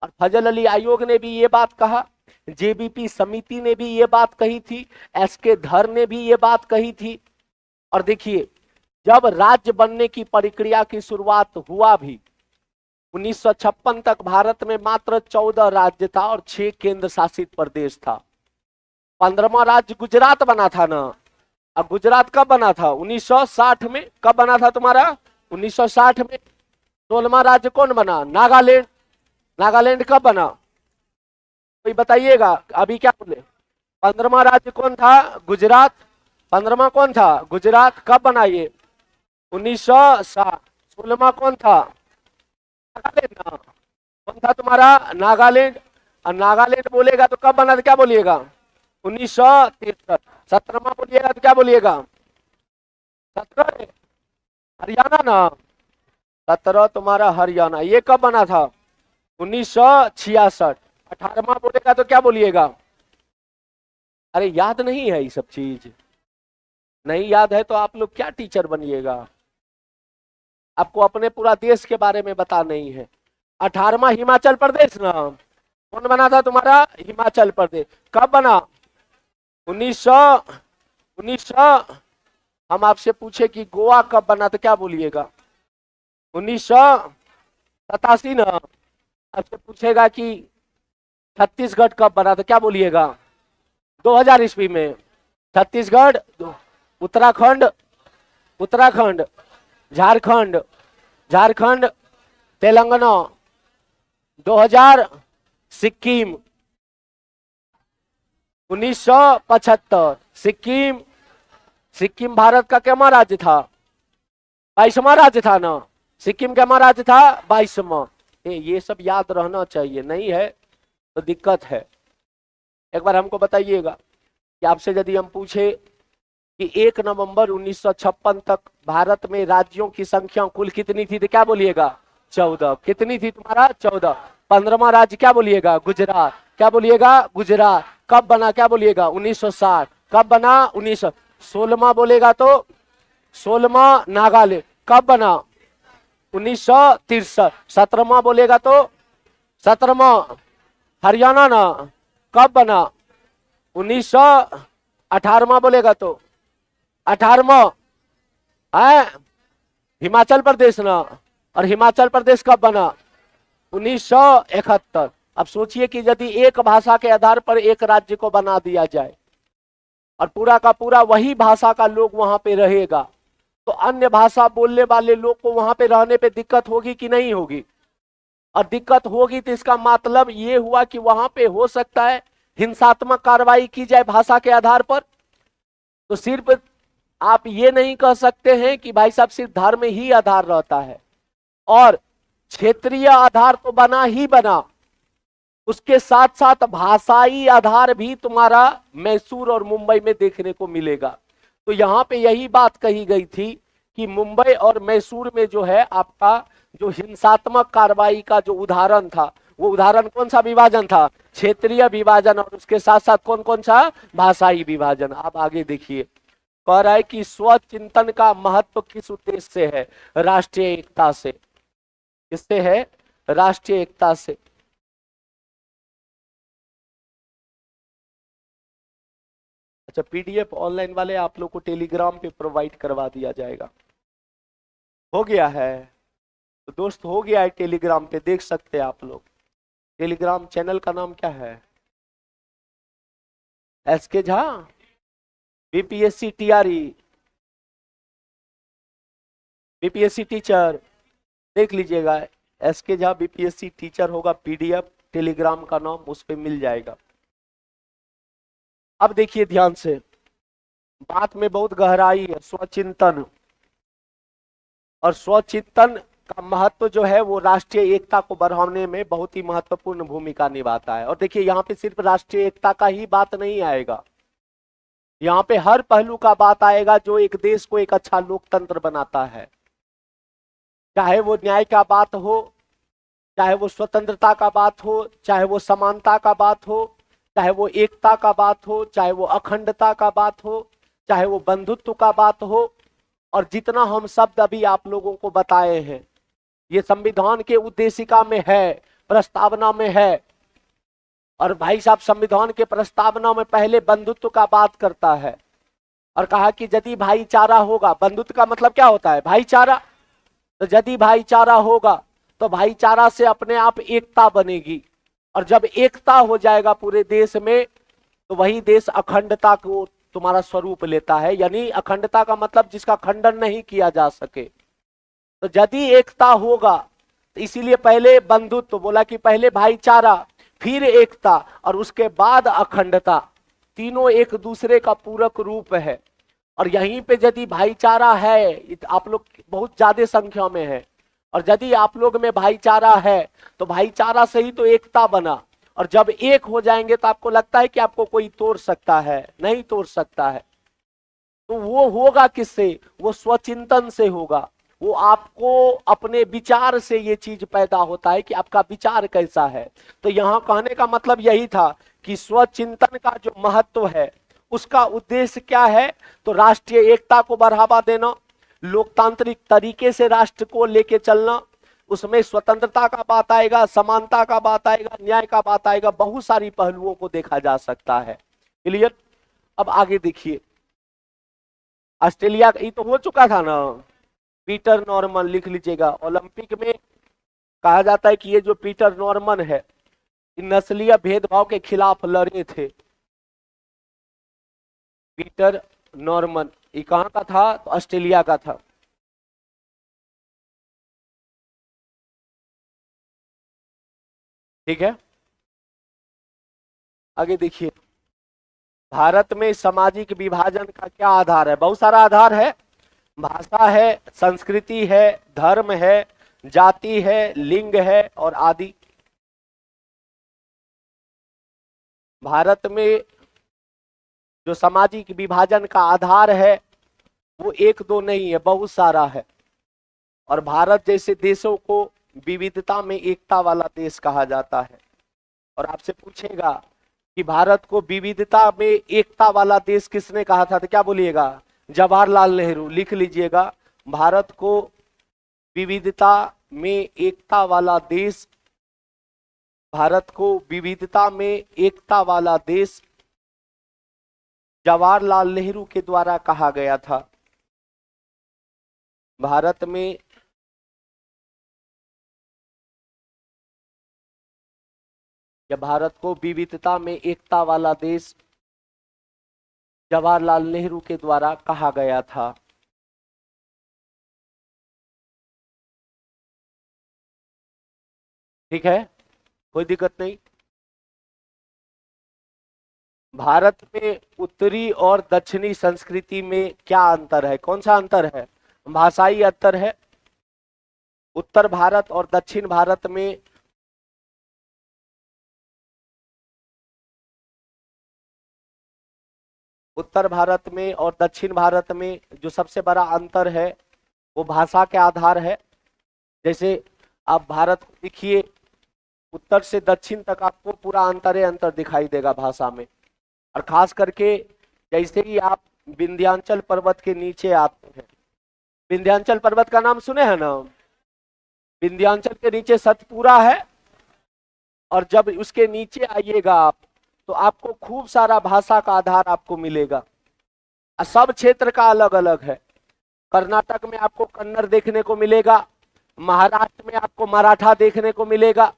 और फजल अली आयोग ने भी ये बात कहा, जेबीपी समिति ने भी ये बात कही थी, एसके धर ने भी ये बात कही थी। और देखिए, जब राज्य बनने की प्रक्रिया की शुरुआत हुआ भी 1956 तक भारत में मात्र 14 राज्य था और 6 केंद्र शासित प्रदेश था। 15वां राज्य गुजरात बना था ना। अब गुजरात कब बना था? 1960 में। कब बना था तुम्हारा? 1960 में। 16वां राज्य कौन बना? नागालैंड। नागालैंड कब बना? कोई बताइएगा अभी क्या बोले? 15वां राज्य कौन था? गुजरात। 15वां कौन था? गुजरात। कब बना ये? 1960। 16वां कौन था? नागालैंड ना। कौन था तुम्हारा? नागालैंड। और नागालैंड बोलेगा तो कब बना था? क्या बोलिएगा? 1963। 17वां बोलिएगा तो क्या बोलिएगा? 17। हरियाणा ना। 17 तुम्हारा हरियाणा। ये कब बना था? 1966। 18वां बोलेगा तो क्या बोलिएगा? अरे याद नहीं है ये सब चीज? नहीं याद है तो आप लोग क्या टीचर बनिएगा? आपको अपने पूरा देश के बारे में बता नहीं है। 18वां हिमाचल प्रदेश ना। कौन बना था तुम्हारा? हिमाचल प्रदेश। कब बना? 1900। हम आपसे पूछे कि गोवा कब बना तो क्या बोलिएगा? 1987 ना। आपसे पूछेगा कि छत्तीसगढ़ कब बना तो क्या बोलिएगा? 2000 ईस्वी में। छत्तीसगढ़, उत्तराखंड, उत्तराखंड, झारखंड, झारखंड, तेलंगाना। 2000 सिक्किम। 1975 सिक्किम। सिक्किम भारत का क्या राज्य था? 22वां राज्य था ना। सिक्किम क्या राज्य था? 22वां। ये सब याद रहना चाहिए, नहीं है तो दिक्कत है। एक बार हमको बताइएगा कि आपसे यदि हम पूछे कि 1 नवंबर 1956 तक भारत में राज्यों की संख्या कुल कितनी थी तो क्या बोलिएगा? 14। कितनी थी तुम्हारा? 14। 15वां राज्य क्या बोलिएगा? गुजरात। क्या बोलिएगा? गुजरात। कब बना? क्या बोलिएगा? 1960। कब बना? 1900। 16वां बोलेगा तो 16वां नागालैंड। कब बना? 1963। 17वां बोलेगा तो 17वां हरियाणा ना। कब बना? 1918वां बोलेगा तो 18वां है हिमाचल प्रदेश ना। और हिमाचल प्रदेश कब बना? 1971। अब सोचिए कि यदि एक भाषा के आधार पर एक राज्य को बना दिया जाए और पूरा का पूरा वही भाषा का लोग वहां पे रहेगा, तो अन्य भाषा बोलने वाले लोग को वहां पे रहने पे दिक्कत होगी कि नहीं होगी? और दिक्कत होगी तो इसका मतलब ये हुआ कि वहां पे हो सकता है हिंसात्मक कार्रवाई की जाए भाषा के आधार पर। तो सिर्फ आप ये नहीं कह सकते हैं कि भाई साहब सिर्फ धर्म ही आधार रहता है, और क्षेत्रीय आधार तो बना ही बना, उसके साथ साथ भाषाई आधार भी तुम्हारा मैसूर और मुंबई में देखने को मिलेगा। तो यहाँ पे यही बात कही गई थी कि मुंबई और मैसूर में जो है आपका जो हिंसात्मक कार्रवाई का जो उदाहरण था वो उदाहरण कौन सा विभाजन था? क्षेत्रीय विभाजन, और उसके साथ साथ कौन कौन सा? भाषाई विभाजन। आप आगे देखिए, कह रहा है कि स्वचिंतन का महत्व किस उद्देश्य से है? राष्ट्रीय एकता से। किससे है? राष्ट्रीय एकता से। अच्छा, पीडीएफ ऑनलाइन वाले आप लोग को टेलीग्राम पे प्रोवाइड करवा दिया जाएगा। हो गया है तो दोस्त, हो गया है, टेलीग्राम पे देख सकते हैं आप लोग। टेलीग्राम चैनल का नाम क्या है? S K Jha BPSC TRE, BPSC teacher, देख लीजिएगा। एसके झा बीपीएससी टीचर होगा, पीडीएफ टेलीग्राम का नाम उस पे मिल जाएगा। अब देखिए ध्यान से, बात में बहुत गहराई है। स्वचिंतन, और स्वचिंतन का महत्व जो है वो राष्ट्रीय एकता को बढ़ाने में बहुत ही महत्वपूर्ण भूमिका निभाता है। और देखिए यहाँ पे सिर्फ राष्ट्रीय एकता का ही बात नहीं आएगा, यहाँ पे हर पहलू का बात आएगा जो एक देश को एक अच्छा लोकतंत्र बनाता है। चाहे वो न्याय का बात हो, चाहे वो स्वतंत्रता का बात हो, चाहे वो समानता का बात हो, चाहे वो एकता का बात हो, चाहे वो अखंडता का बात हो, चाहे वो बंधुत्व का बात हो। और जितना हम शब्द अभी आप लोगों को बताए हैं, ये संविधान के उद्देशिका में है, प्रस्तावना में है। और भाई साहब, संविधान के प्रस्तावना में पहले बंधुत्व का बात करता है और कहा कि यदि भाईचारा होगा, बंधुत्व का मतलब क्या होता है? भाईचारा। तो यदि भाईचारा होगा तो भाईचारा से अपने आप एकता बनेगी, और जब एकता हो जाएगा पूरे देश में तो वही देश अखंडता को तुम्हारा स्वरूप लेता है। यानी अखंडता का मतलब जिसका खंडन नहीं किया जा सके। तो यदि एकता होगा, तो इसीलिए पहले बंधुत्व बोला कि पहले भाईचारा, फिर एकता, और उसके बाद अखंडता। तीनों एक दूसरे का पूरक रूप है। और यहीं पे यदि भाईचारा है, आप लोग बहुत ज्यादा संख्या में है, और यदि आप लोग में भाईचारा है तो भाईचारा से ही तो एकता बना। और जब एक हो जाएंगे तो आपको लगता है कि आपको कोई तोड़ सकता है? नहीं तोड़ सकता है। तो वो होगा किससे? वो स्वचिंतन से होगा। वो आपको अपने विचार से ये चीज पैदा होता है कि आपका विचार कैसा है। तो यहाँ कहने का मतलब यही था कि स्वचिंतन का जो महत्व है उसका उद्देश्य क्या है? तो राष्ट्रीय एकता को बढ़ावा देना, लोकतांत्रिक तरीके से राष्ट्र को लेके चलना। उसमें स्वतंत्रता का बात आएगा, समानता का बात आएगा, न्याय का बात आएगा, बहुत सारी पहलुओं को देखा जा सकता है। क्लियर? अब आगे देखिए, ऑस्ट्रेलिया ये तो हो चुका था ना। पीटर नॉर्मन लिख लीजिएगा। ओलंपिक में कहा जाता है कि ये जो पीटर नॉर्मन है, नस्लीय भेदभाव के खिलाफ लड़े थे। पीटर नॉर्मन ये कहाँ का था? तो ऑस्ट्रेलिया का था। ठीक है, आगे देखिए, भारत में सामाजिक विभाजन का क्या आधार है? बहुत सारा आधार है। भाषा है, संस्कृति है, धर्म है, जाति है, लिंग है और आदि। भारत में जो सामाजिक विभाजन का आधार है वो एक दो नहीं है, बहुत सारा है। और भारत जैसे देशों को विविधता में एकता वाला देश कहा जाता है। और आपसे पूछेगा कि भारत को विविधता में एकता वाला देश किसने कहा था, तो क्या बोलिएगा? जवाहरलाल नेहरू। लिख लीजिएगा, भारत को विविधता में एकता वाला देश, भारत को विविधता में एकता वाला देश जवाहरलाल नेहरू के द्वारा कहा गया था। भारत में या भारत को विविधता में एकता वाला देश जवाहरलाल नेहरू के द्वारा कहा गया था। ठीक है, कोई दिक्कत नहीं। भारत में उत्तरी और दक्षिणी संस्कृति में क्या अंतर है? कौन सा अंतर है? भाषाई अंतर है। उत्तर भारत और दक्षिण भारत में उत्तर भारत में और दक्षिण भारत में जो सबसे बड़ा अंतर है वो भाषा के आधार है। जैसे आप भारत को देखिए, उत्तर से दक्षिण तक आपको पूरा अंतर ही अंतर दिखाई देगा भाषा में। और खास करके जैसे ही आप विंध्याचल पर्वत के नीचे आते हैं, विंध्याचल पर्वत का नाम सुने हैं ना, विंध्याचल के नीचे सतपुरा है, और जब उसके नीचे आइएगा आप तो आपको खूब सारा भाषा का आधार आपको मिलेगा। सब क्षेत्र का अलग अलग है। कर्नाटक में आपको कन्नड़ देखने को मिलेगा, महाराष्ट्र में आपको मराठा देखने को मिलेगा,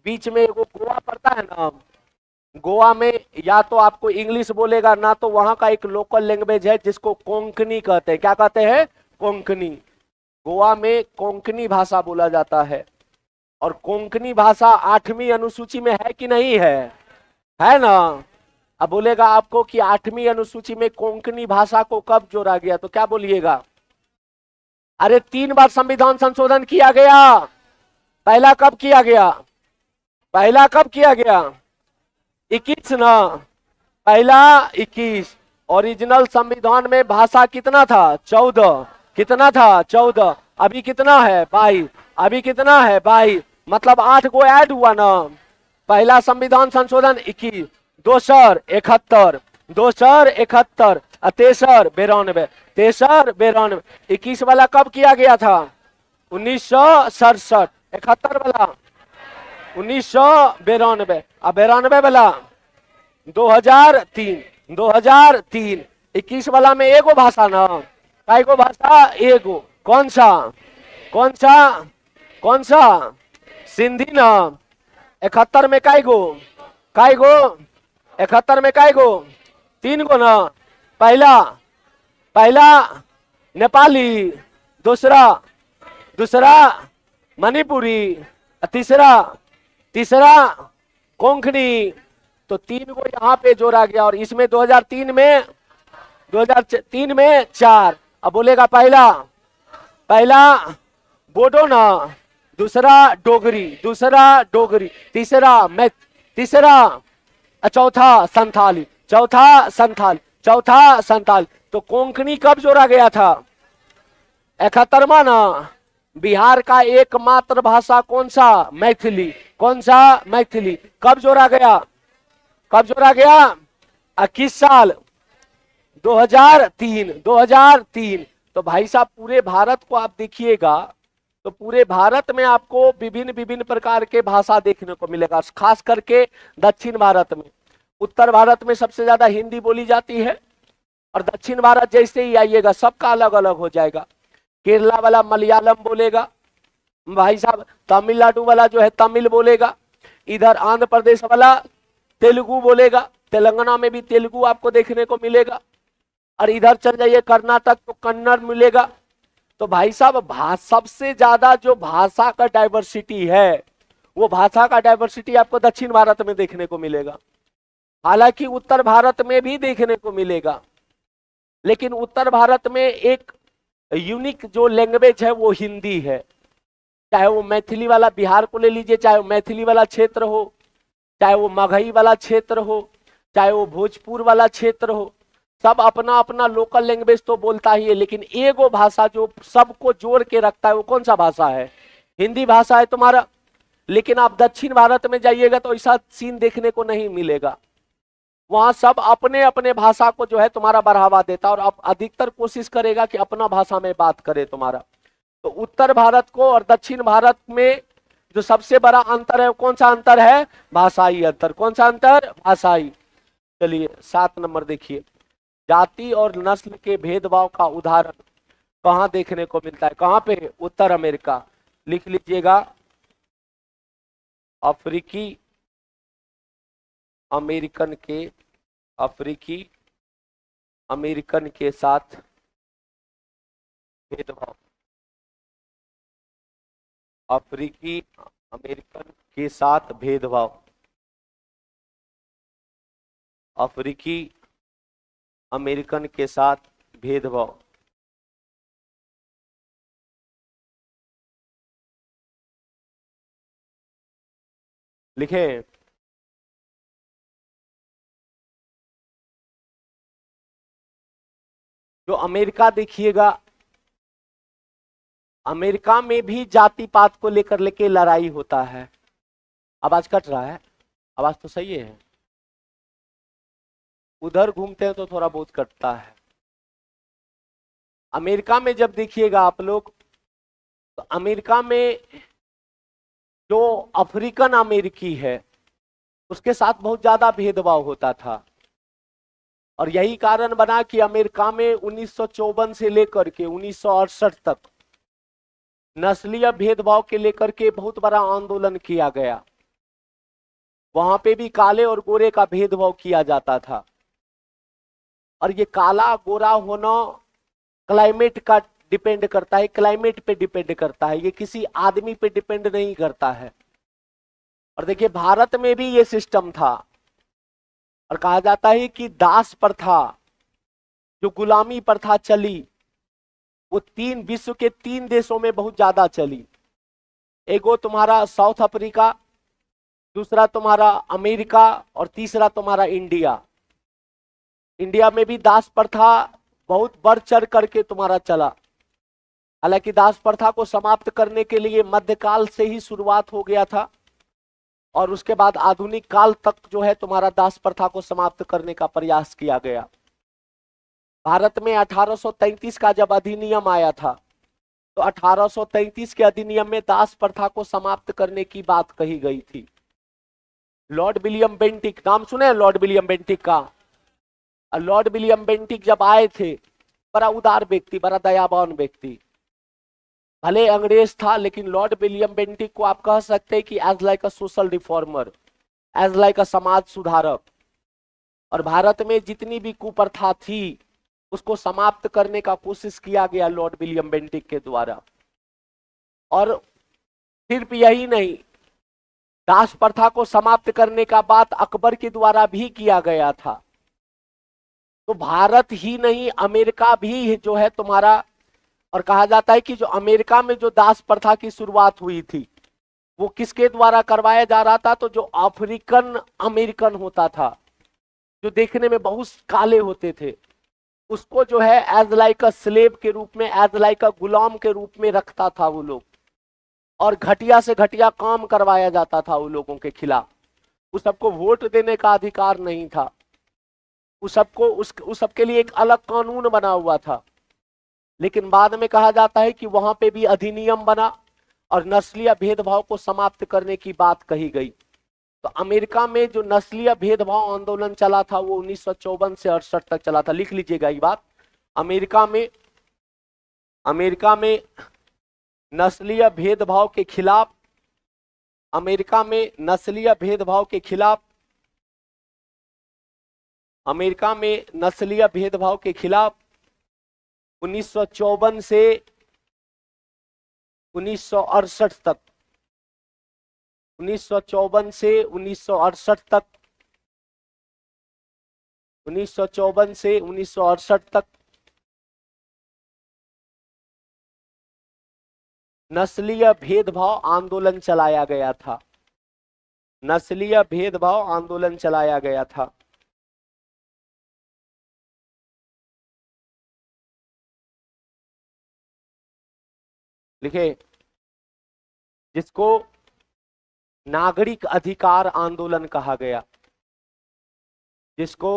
बीच में वो गोवा पड़ता है ना, गोवा में या तो आपको इंग्लिश बोलेगा ना, तो वहां का एक लोकल लैंग्वेज है जिसको कोंकणी कहते हैं। क्या कहते हैं? कोंकणी। गोवा में कोंकणी भाषा बोला जाता है, और कोंकणी भाषा 8वीं अनुसूची में है कि नहीं है? है ना। अब बोलेगा आपको कि 8वीं अनुसूची में कोंकणी भाषा को कब जोड़ा गया, तो क्या बोलिएगा? अरे 3 बार संविधान संशोधन किया गया। पहला कब किया गया? पहला कब किया गया? 21 ना, पहला 21। ओरिजिनल संविधान में भाषा कितना था? 14। कितना था? 14। अभी कितना है? 22। अभी कितना है? 22। मतलब 8 को ऐड हुआ ना। पहला संविधान संशोधन 21, दोसर 71, दोसर 71, तेसर 92, तेसर 92। 21 वाला कब किया गया था? 1967। 71 वाला 1992, और 92 वाला 2003। 2003। 21 वाला में एगो भाषा ना, काय गो भाषा? एगो। कौन सा? कौन सा? कौन सा? सिंधी ना। 71 में काय गो? काय गो? 71 में काय गो? 3 गो ना। पहला पहला नेपाली, दूसरा दूसरा मणिपुरी, तीसरा तीसरा कोंकणी। तो 3 को यहाँ पे जोड़ा गया, और इसमें 2003 में 4। अब बोलेगा पहला बोडो ना, दूसरा डोगरी, दूसरा डोगरी, तीसरा चौथा संथाली, चौथा संथाल, चौथा संथाल। तो कोंकणी कब जोड़ा गया था? 71वां ना। बिहार का एकमात्र भाषा कौन सा? मैथिली। कौन सा? मैथिली। कब जोड़ा गया? कब जोड़ा गया? किस साल? 2003। 2003। तो भाई साहब पूरे भारत को आप देखिएगा तो पूरे भारत में आपको विभिन्न विभिन्न प्रकार के भाषा देखने को मिलेगा, खास करके दक्षिण भारत में। उत्तर भारत में सबसे ज्यादा हिंदी बोली जाती है, और दक्षिण भारत जैसे ही आइएगा सबका अलग अलग हो जाएगा। केरला वाला मलयालम बोलेगा, भाई साहब तमिलनाडु वाला जो है तमिल बोलेगा, इधर आंध्र प्रदेश वाला तेलुगु बोलेगा, तेलंगाना में भी तेलुगु आपको देखने को मिलेगा, और इधर चल जाइए कर्नाटक तो कन्नड़ मिलेगा। तो भाई साहब सबसे ज्यादा जो भाषा का डाइवर्सिटी है, वो भाषा का डाइवर्सिटी आपको दक्षिण भारत में देखने को मिलेगा। हालांकि उत्तर भारत में भी देखने को मिलेगा, लेकिन उत्तर भारत में एक यूनिक जो लैंग्वेज है वो हिंदी है। चाहे वो मैथिली वाला बिहार को ले लीजिए, चाहे वो मैथिली वाला क्षेत्र हो, चाहे वो मगही वाला क्षेत्र हो, चाहे वो भोजपुर वाला क्षेत्र हो, सब अपना अपना लोकल लैंग्वेज तो बोलता ही है, लेकिन एगो भाषा जो सबको जोड़ के रखता है वो कौन सा भाषा है? हिंदी भाषा है तुम्हारा। लेकिन आप दक्षिण भारत में जाइएगा तो ऐसा सीन देखने को नहीं मिलेगा। वहां सब अपने अपने भाषा को जो है तुम्हारा बढ़ावा देता है, और आप अधिकतर कोशिश करेगा कि अपना भाषा में बात करे तुम्हारा। तो उत्तर भारत को और दक्षिण भारत में जो सबसे बड़ा अंतर है, कौन सा अंतर है? भाषाई अंतर। कौन सा अंतर? भाषाई। चलिए 7 नंबर देखिए, जाति और नस्ल के भेदभाव का उदाहरण कहां देखने को मिलता है? कहां पे? उत्तर अमेरिका। लिख लीजिएगा, अफ्रीकी अमेरिकन के साथ भेदभाव। अफ्रीकी अमेरिकन के साथ भेदभाव। अफ्रीकी अमेरिकन के साथ भेदभाव। लिखें, जो अमेरिका देखिएगा, अमेरिका में भी जाति पात को लेकर लड़ाई होता है। आवाज कट रहा है? आवाज तो सही है। उधर घूमते हैं तो थोड़ा बहुत कटता है। अमेरिका में जब देखिएगा आप लोग, तो अमेरिका में जो अफ्रीकन अमेरिकी है उसके साथ बहुत ज्यादा भेदभाव होता था। और यही कारण बना कि अमेरिका में 1954 से लेकर के 1968 तक नस्लीय भेदभाव के लेकर के बहुत बड़ा आंदोलन किया गया। वहां पे भी काले और गोरे का भेदभाव किया जाता था। और ये काला गोरा होना क्लाइमेट का डिपेंड करता है, क्लाइमेट पे डिपेंड करता है, ये किसी आदमी पे डिपेंड नहीं करता है। और देखिए भारत में भी ये सिस्टम था। और कहा जाता है कि दास प्रथा, जो गुलामी प्रथा चली, वो विश्व के 3 देशों में बहुत ज्यादा चली। एक वो तुम्हारा साउथ अफ्रीका, दूसरा तुम्हारा अमेरिका, और तीसरा तुम्हारा इंडिया। इंडिया में भी दास प्रथा बहुत बढ़ चढ़ करके तुम्हारा चला। हालांकि दास प्रथा को समाप्त करने के लिए मध्यकाल से ही शुरुआत हो गया था, और उसके बाद आधुनिक काल तक जो है तुम्हारा दास प्रथा को समाप्त करने का प्रयास किया गया। भारत में 1833 का जब अधिनियम आया था, तो 1833 के अधिनियम में दास प्रथा को समाप्त करने की बात कही गई थी। लॉर्ड विलियम बेंटिक, नाम सुने हैं लॉर्ड विलियम बेंटिक का? लॉर्ड विलियम बेंटिक जब आए थे, बड़ा उदार व्यक्ति, बड़ा दयावान व्यक्ति, भले अंग्रेज था, लेकिन लॉर्ड विलियम बेंटिक को आप कह सकते हैं कि as like a social reformer, as like a समाज सुधारक। और भारत में जितनी भी कुप्रथा थी उसको समाप्त करने का कोशिश किया गया लॉर्ड विलियम बेंटिक के द्वारा। और सिर्फ यही नहीं, दास प्रथा को समाप्त करने का बात अकबर के द्वारा भी किया गया था। तो भारत ही नहीं, अमेरिका भी जो है तुम्हारा, और कहा जाता है कि जो अमेरिका में जो दास प्रथा की शुरुआत हुई थी वो किसके द्वारा करवाया जा रहा था? तो जो अफ्रीकन अमेरिकन होता था, जो देखने में बहुत काले होते थे, उसको जो है एज लाइक अ स्लेव के रूप में, एज लाइक अ गुलाम के रूप में रखता था वो लोग। और घटिया से घटिया काम करवाया जाता था उन लोगों के खिलाफ। उस सबको वोट देने का अधिकार नहीं था। उस सबके लिए एक अलग कानून बना हुआ था। लेकिन बाद में कहा जाता है कि वहां पे भी अधिनियम बना और नस्लीय भेदभाव को समाप्त करने की बात कही गई। तो अमेरिका में जो नस्लीय भेदभाव आंदोलन चला था वो 1954 से 68 तक चला था। लिख लीजिएगा ये बात। अमेरिका में नस्लीय भेदभाव के खिलाफ, अमेरिका में नस्लीय भेदभाव के खिलाफ, अमेरिका में नस्लीय भेदभाव के खिलाफ 1954 से 1968 तक, 1954 से 1968 तक, 1954 से 1968 तक नस्लीय भेदभाव आंदोलन चलाया गया था। नस्लीय भेदभाव आंदोलन चलाया गया था। लिखे, जिसको नागरिक अधिकार आंदोलन कहा गया, जिसको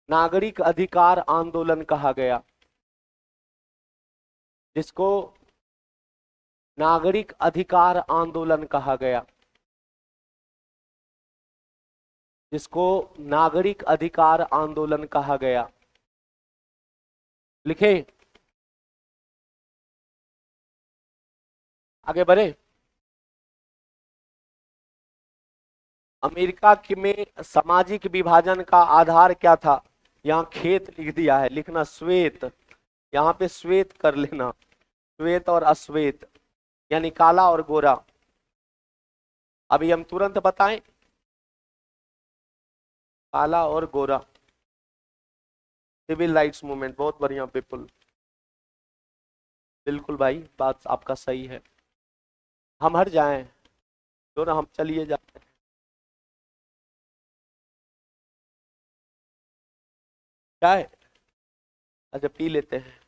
नागरिक अधिकार आंदोलन कहा गया, जिसको नागरिक अधिकार आंदोलन कहा गया, जिसको नागरिक अधिकार आंदोलन कहा गया। लिखे, आगे बढ़े। अमेरिका में सामाजिक विभाजन का आधार क्या था? यहाँ खेत लिख दिया है, लिखना श्वेत, यहाँ पे श्वेत कर लेना, श्वेत और अश्वेत, यानी काला और गोरा। अभी हम तुरंत बताएं, काला और गोरा। सिविल राइट्स मूवमेंट, बहुत बढ़िया पीपल, बिल्कुल भाई, बात आपका सही है। हम हट जाएं तो ना, हम चलिए जाते हैं। चाय अच्छा पी लेते हैं।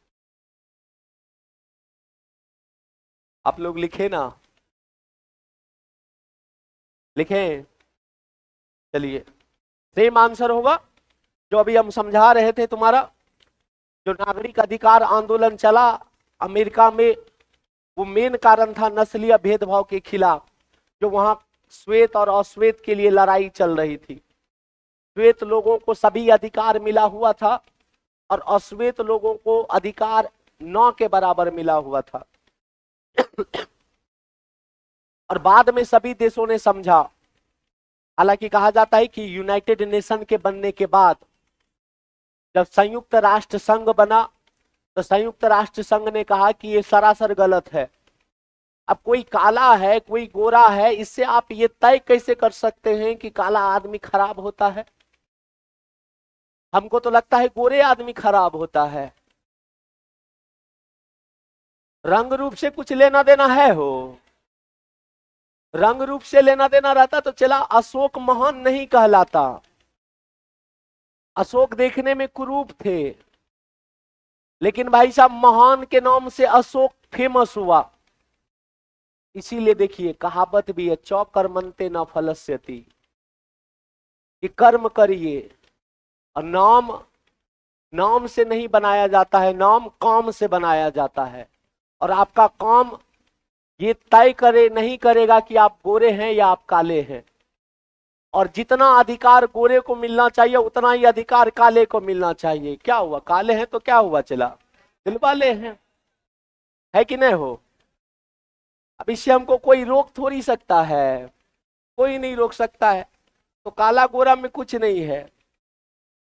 आप लोग लिखे ना, लिखें, चलिए सेम आंसर होगा जो अभी हम समझा रहे थे। तुम्हारा जो नागरिक अधिकार आंदोलन चला अमेरिका में, वो मेन कारण था नस्लीय भेदभाव के खिलाफ। जो वहां श्वेत और अश्वेत के लिए लड़ाई चल रही थी। श्वेत लोगों को सभी अधिकार मिला हुआ था और अश्वेत लोगों को अधिकार 9 के बराबर मिला हुआ था। और बाद में सभी देशों ने समझा। हालांकि कहा जाता है कि यूनाइटेड नेशन के बनने के बाद जब संयुक्त राष्ट्र संघ बना तो संयुक्त राष्ट्र संघ ने कहा कि ये सरासर गलत है। अब कोई काला है कोई गोरा है, इससे आप ये तय कैसे कर सकते हैं कि काला आदमी खराब होता है? हमको तो लगता है गोरे आदमी खराब होता है। रंग रूप से कुछ लेना देना है हो? रंग रूप से लेना देना रहता तो चला अशोक महान नहीं कहलाता। अशोक देखने में कुरूप थे, लेकिन भाई साहब महान के नाम से अशोक फेमस हुआ। इसीलिए देखिए कहावत भी है, चौ कर्मन्ते न फलस्यति, कि कर्म करिए और नाम से नहीं बनाया जाता है, नाम काम से बनाया जाता है। और आपका काम ये तय करे नहीं करेगा कि आप गोरे हैं या आप काले हैं। और जितना अधिकार गोरे को मिलना चाहिए उतना ही अधिकार काले को मिलना चाहिए। क्या हुआ, काले हैं तो क्या हुआ, चला दिल वाले हैं, है कि नहीं हो? अब इससे हमको कोई रोक थोड़ी सकता है, कोई नहीं रोक सकता है। तो काला गोरा में कुछ नहीं है।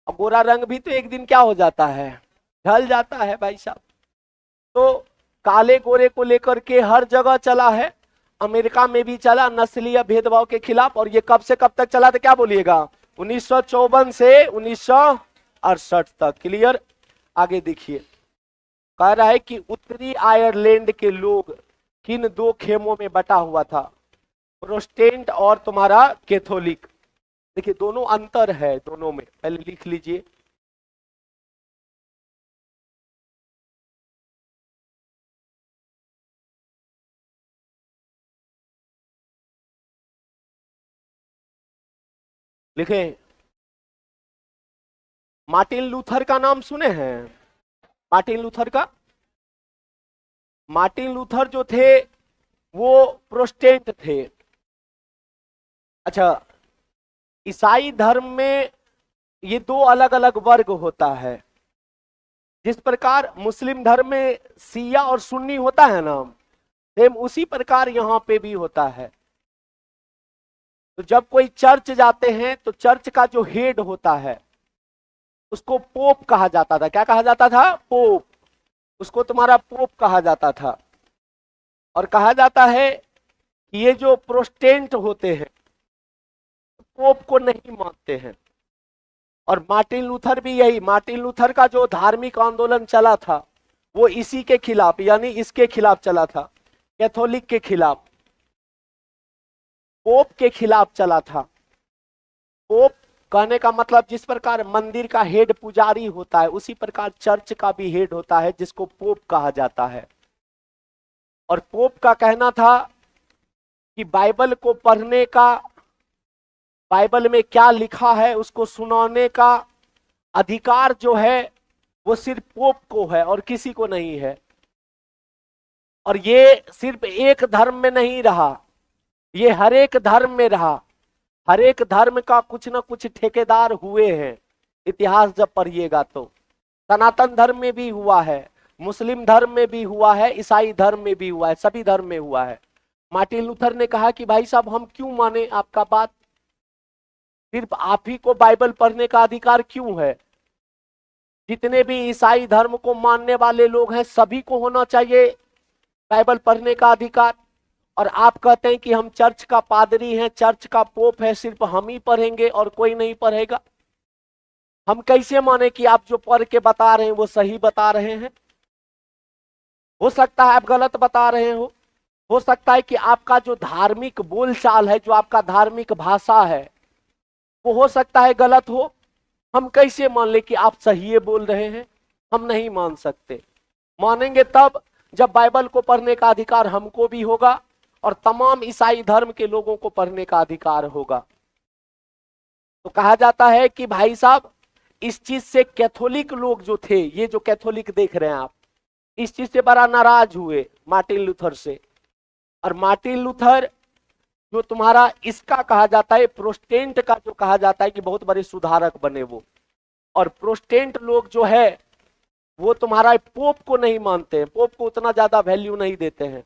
और गोरा रंग भी तो एक दिन क्या हो जाता है, ढल जाता है भाई साहब। तो काले गोरे को लेकर के हर जगह चला है, अमेरिका में भी चला नस्लीय भेदभाव के खिलाफ। और ये कब से कब तक चला था, क्या बोलिएगा? 1954 से 1968 तक। क्लियर? आगे देखिए, कह रहा है कि उत्तरी आयरलैंड के लोग किन 2 खेमों में बटा हुआ था, प्रोटेस्टेंट और तुम्हारा कैथोलिक। देखिए दोनों अंतर है, दोनों में पहले लिख लीजिए। लिखे, मार्टिन लूथर का नाम सुने हैं? मार्टिन लूथर का, मार्टिन लूथर जो थे वो प्रोटेस्टेंट थे। अच्छा, ईसाई धर्म में ये 2 अलग अलग वर्ग होता है। जिस प्रकार मुस्लिम धर्म में शिया और सुन्नी होता है ना, सेम उसी प्रकार यहां पे भी होता है। तो जब कोई चर्च जाते हैं तो चर्च का जो हेड होता है उसको पोप कहा जाता था। क्या कहा जाता था? पोप। उसको तुम्हारा पोप कहा जाता था। और कहा जाता है कि ये जो प्रोटेस्टेंट होते हैं पोप को नहीं मानते हैं। और मार्टिन लूथर भी यही, मार्टिन लूथर का जो धार्मिक आंदोलन चला था वो इसी के खिलाफ, यानी इसके खिलाफ चला था, कैथोलिक के खिलाफ, पोप के खिलाफ चला था। पोप कहने का मतलब जिस प्रकार मंदिर का हेड पुजारी होता है उसी प्रकार चर्च का भी हेड होता है जिसको पोप कहा जाता है। और पोप का कहना था कि बाइबल को पढ़ने का, बाइबल में क्या लिखा है उसको सुनाने का अधिकार जो है वो सिर्फ पोप को है और किसी को नहीं है। और ये सिर्फ एक धर्म में नहीं रहा, ये हर एक धर्म में रहा। हर एक धर्म का कुछ ना कुछ ठेकेदार हुए हैं। इतिहास जब पढ़िएगा तो सनातन धर्म में भी हुआ है, मुस्लिम धर्म में भी हुआ है, ईसाई धर्म में भी हुआ है, सभी धर्म में हुआ है। मार्टिन लूथर ने कहा कि भाई साहब हम क्यों माने आपका बात, सिर्फ आप ही को बाइबल पढ़ने का अधिकार क्यों है? जितने भी ईसाई धर्म को मानने वाले लोग हैं सभी को होना चाहिए बाइबल पढ़ने का अधिकार। और आप कहते हैं कि हम चर्च का पादरी हैं, चर्च का पोप है, सिर्फ हम ही पढ़ेंगे और कोई नहीं पढ़ेगा। हम कैसे माने कि आप जो पढ़ के बता रहे हैं वो सही बता रहे हैं? हो सकता है आप गलत बता रहे हो सकता है कि आपका जो धार्मिक बोलचाल है, जो आपका धार्मिक भाषा है वो हो सकता है गलत हो। हम कैसे मान ले कि आप सही बोल रहे हैं? हम नहीं मान सकते। मानेंगे तब जब बाइबल को पढ़ने का अधिकार हमको भी होगा और तमाम ईसाई धर्म के लोगों को पढ़ने का अधिकार होगा। तो कहा जाता है कि भाई साहब इस चीज से कैथोलिक लोग जो थे, ये जो कैथोलिक देख रहे हैं आप, इस चीज से बड़ा नाराज हुए मार्टिन लूथर से। और मार्टिन लूथर जो तुम्हारा इसका कहा जाता है प्रोटेस्टेंट का, जो कहा जाता है कि बहुत बड़े सुधारक बने वो। और प्रोटेस्टेंट लोग जो है वो तुम्हारा पोप को नहीं मानते हैं, पोप को उतना ज्यादा वैल्यू नहीं देते हैं।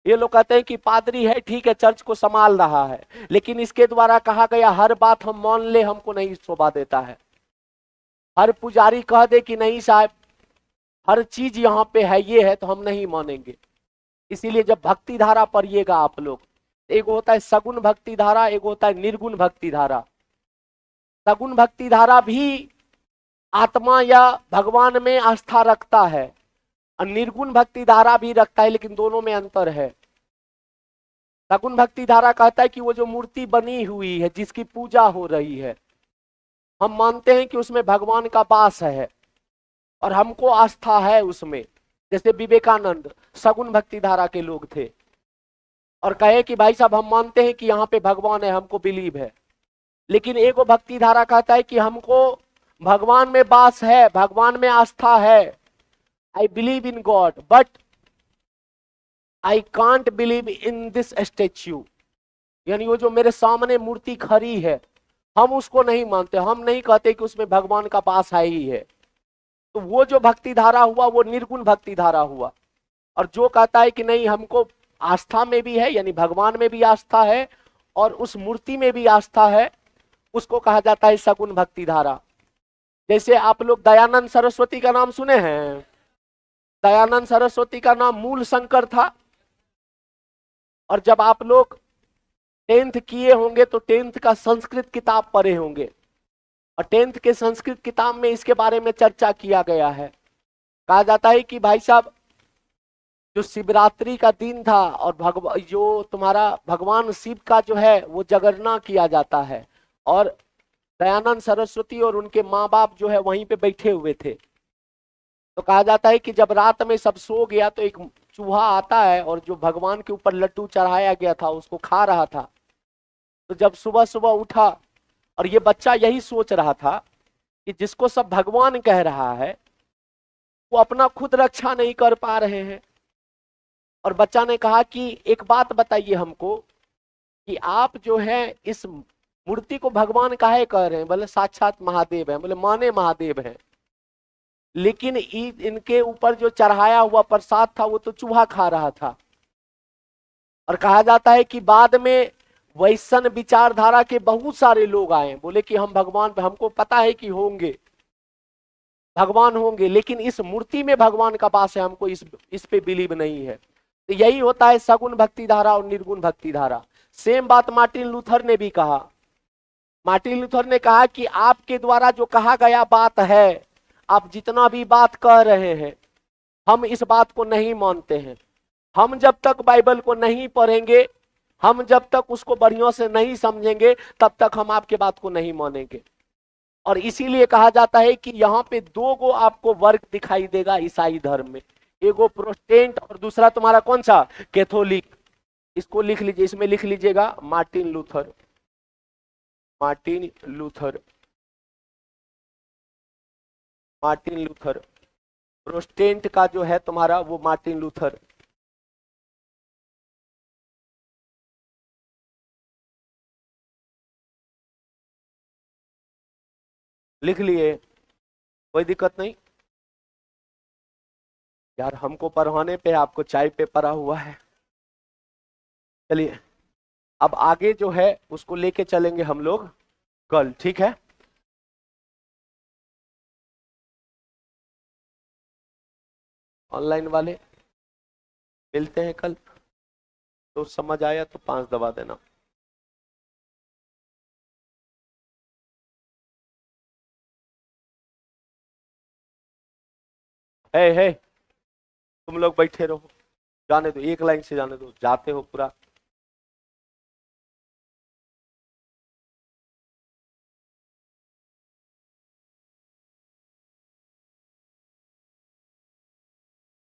ये लोग कहते हैं कि पादरी है, ठीक है, चर्च को संभाल रहा है, लेकिन इसके द्वारा कहा गया हर बात हम मान ले, हमको नहीं शोभा देता है। हर पुजारी कह दे कि नहीं साहब हर चीज यहाँ पे है, ये है, तो हम नहीं मानेंगे। इसीलिए जब भक्ति धारा पढ़िएगा आप लोग, एक होता है सगुण भक्ति धारा, एक होता है निर्गुण भक्ति धारा। सगुण भक्ति धारा भी आत्मा या भगवान में आस्था रखता है, और निर्गुण भक्ति धारा भी रखता है, लेकिन दोनों में अंतर है। सगुण भक्ति धारा कहता है कि वो जो मूर्ति बनी हुई है, जिसकी पूजा हो रही है, हम मानते हैं कि उसमें भगवान का वास है और हमको आस्था है उसमें। जैसे विवेकानंद सगुण भक्ति धारा के लोग थे और कहे कि भाई साहब हम मानते हैं कि यहाँ पे भगवान है, हमको बिलीव है। लेकिन एगो भक्ति धारा कहता है कि हमको भगवान में वास है, भगवान में आस्था है, I believe in God, but I can't believe in this statue. यानी वो जो मेरे सामने मूर्ति खड़ी है, हम उसको नहीं मानते, हम नहीं कहते कि उसमें भगवान का वास है ही है। तो वो जो भक्ति धारा हुआ वो निर्गुण भक्ति धारा हुआ। और जो कहता है कि नहीं हमको आस्था में भी है, यानी भगवान में भी आस्था है और उस मूर्ति में भी आस्था है, उसको कहा जाता है सगुण भक्ति धारा। जैसे आप लोग दयानंद सरस्वती का नाम सुने हैं। दयानंद सरस्वती का नाम मूल शंकर था। और जब आप लोग 10th किए होंगे तो 10th का संस्कृत किताब पढ़े होंगे, और 10th के संस्कृत किताब में इसके बारे में चर्चा किया गया है। कहा जाता है कि भाई साहब जो शिवरात्रि का दिन था और जो तुम्हारा भगवान शिव का जो है वो जगरना किया जाता है, और दयानंद सरस्वती और उनके माँ बाप जो है वहीं पे बैठे हुए थे। तो कहा जाता है कि जब रात में सब सो गया तो एक चूहा आता है और जो भगवान के ऊपर लड्डू चढ़ाया गया था उसको खा रहा था। तो जब सुबह सुबह उठा और ये बच्चा यही सोच रहा था कि जिसको सब भगवान कह रहा है वो अपना खुद रक्षा नहीं कर पा रहे हैं। और बच्चा ने कहा कि एक बात बताइए हमको कि आप जो है इस मूर्ति को भगवान काहे कह रहे हैं। बोले साक्षात महादेव है। बोले माने महादेव है, लेकिन इनके ऊपर जो चढ़ाया हुआ प्रसाद था वो तो चूहा खा रहा था। और कहा जाता है कि बाद में वैष्णव विचारधारा के बहुत सारे लोग आए, बोले कि हम भगवान, हमको पता है कि होंगे भगवान होंगे, लेकिन इस मूर्ति में भगवान का वास है, हमको इस पे बिलीव नहीं है। तो यही होता है सगुण भक्ति धारा और निर्गुण भक्ति धारा। सेम बात मार्टिन लूथर ने भी कहा। मार्टिन लूथर ने कहा कि आपके द्वारा जो कहा गया बात है, आप जितना भी बात कह रहे हैं, हम इस बात को नहीं मानते हैं। हम जब तक बाइबल को नहीं पढ़ेंगे, हम जब तक उसको बढ़िया से नहीं समझेंगे, तब तक हम आपके बात को नहीं मानेंगे। और इसीलिए कहा जाता है कि यहाँ पे दो गो आपको वर्ग दिखाई देगा ईसाई धर्म में, एगो प्रोटेस्टेंट और दूसरा तुम्हारा कौन सा, कैथोलिक। इसको लिख लीजिए, इसमें लिख लीजिएगा Martin Luther. Martin Luther, Martin Luther. Protestant का जो है तुम्हारा वो मार्टिन लूथर। लिख लिए, कोई दिक्कत नहीं। यार हमको पढ़ाने पे, आपको चाय पे पड़ा हुआ है। चलिए अब आगे जो है उसको लेके चलेंगे हम लोग कल, ठीक है। ऑनलाइन वाले मिलते हैं कल, तो समझ आया तो 5 दबा देना। है तुम लोग बैठे रहो, जाने दो, एक लाइन से जाने दो, जाते हो पूरा।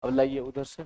अब लाइए उधर से।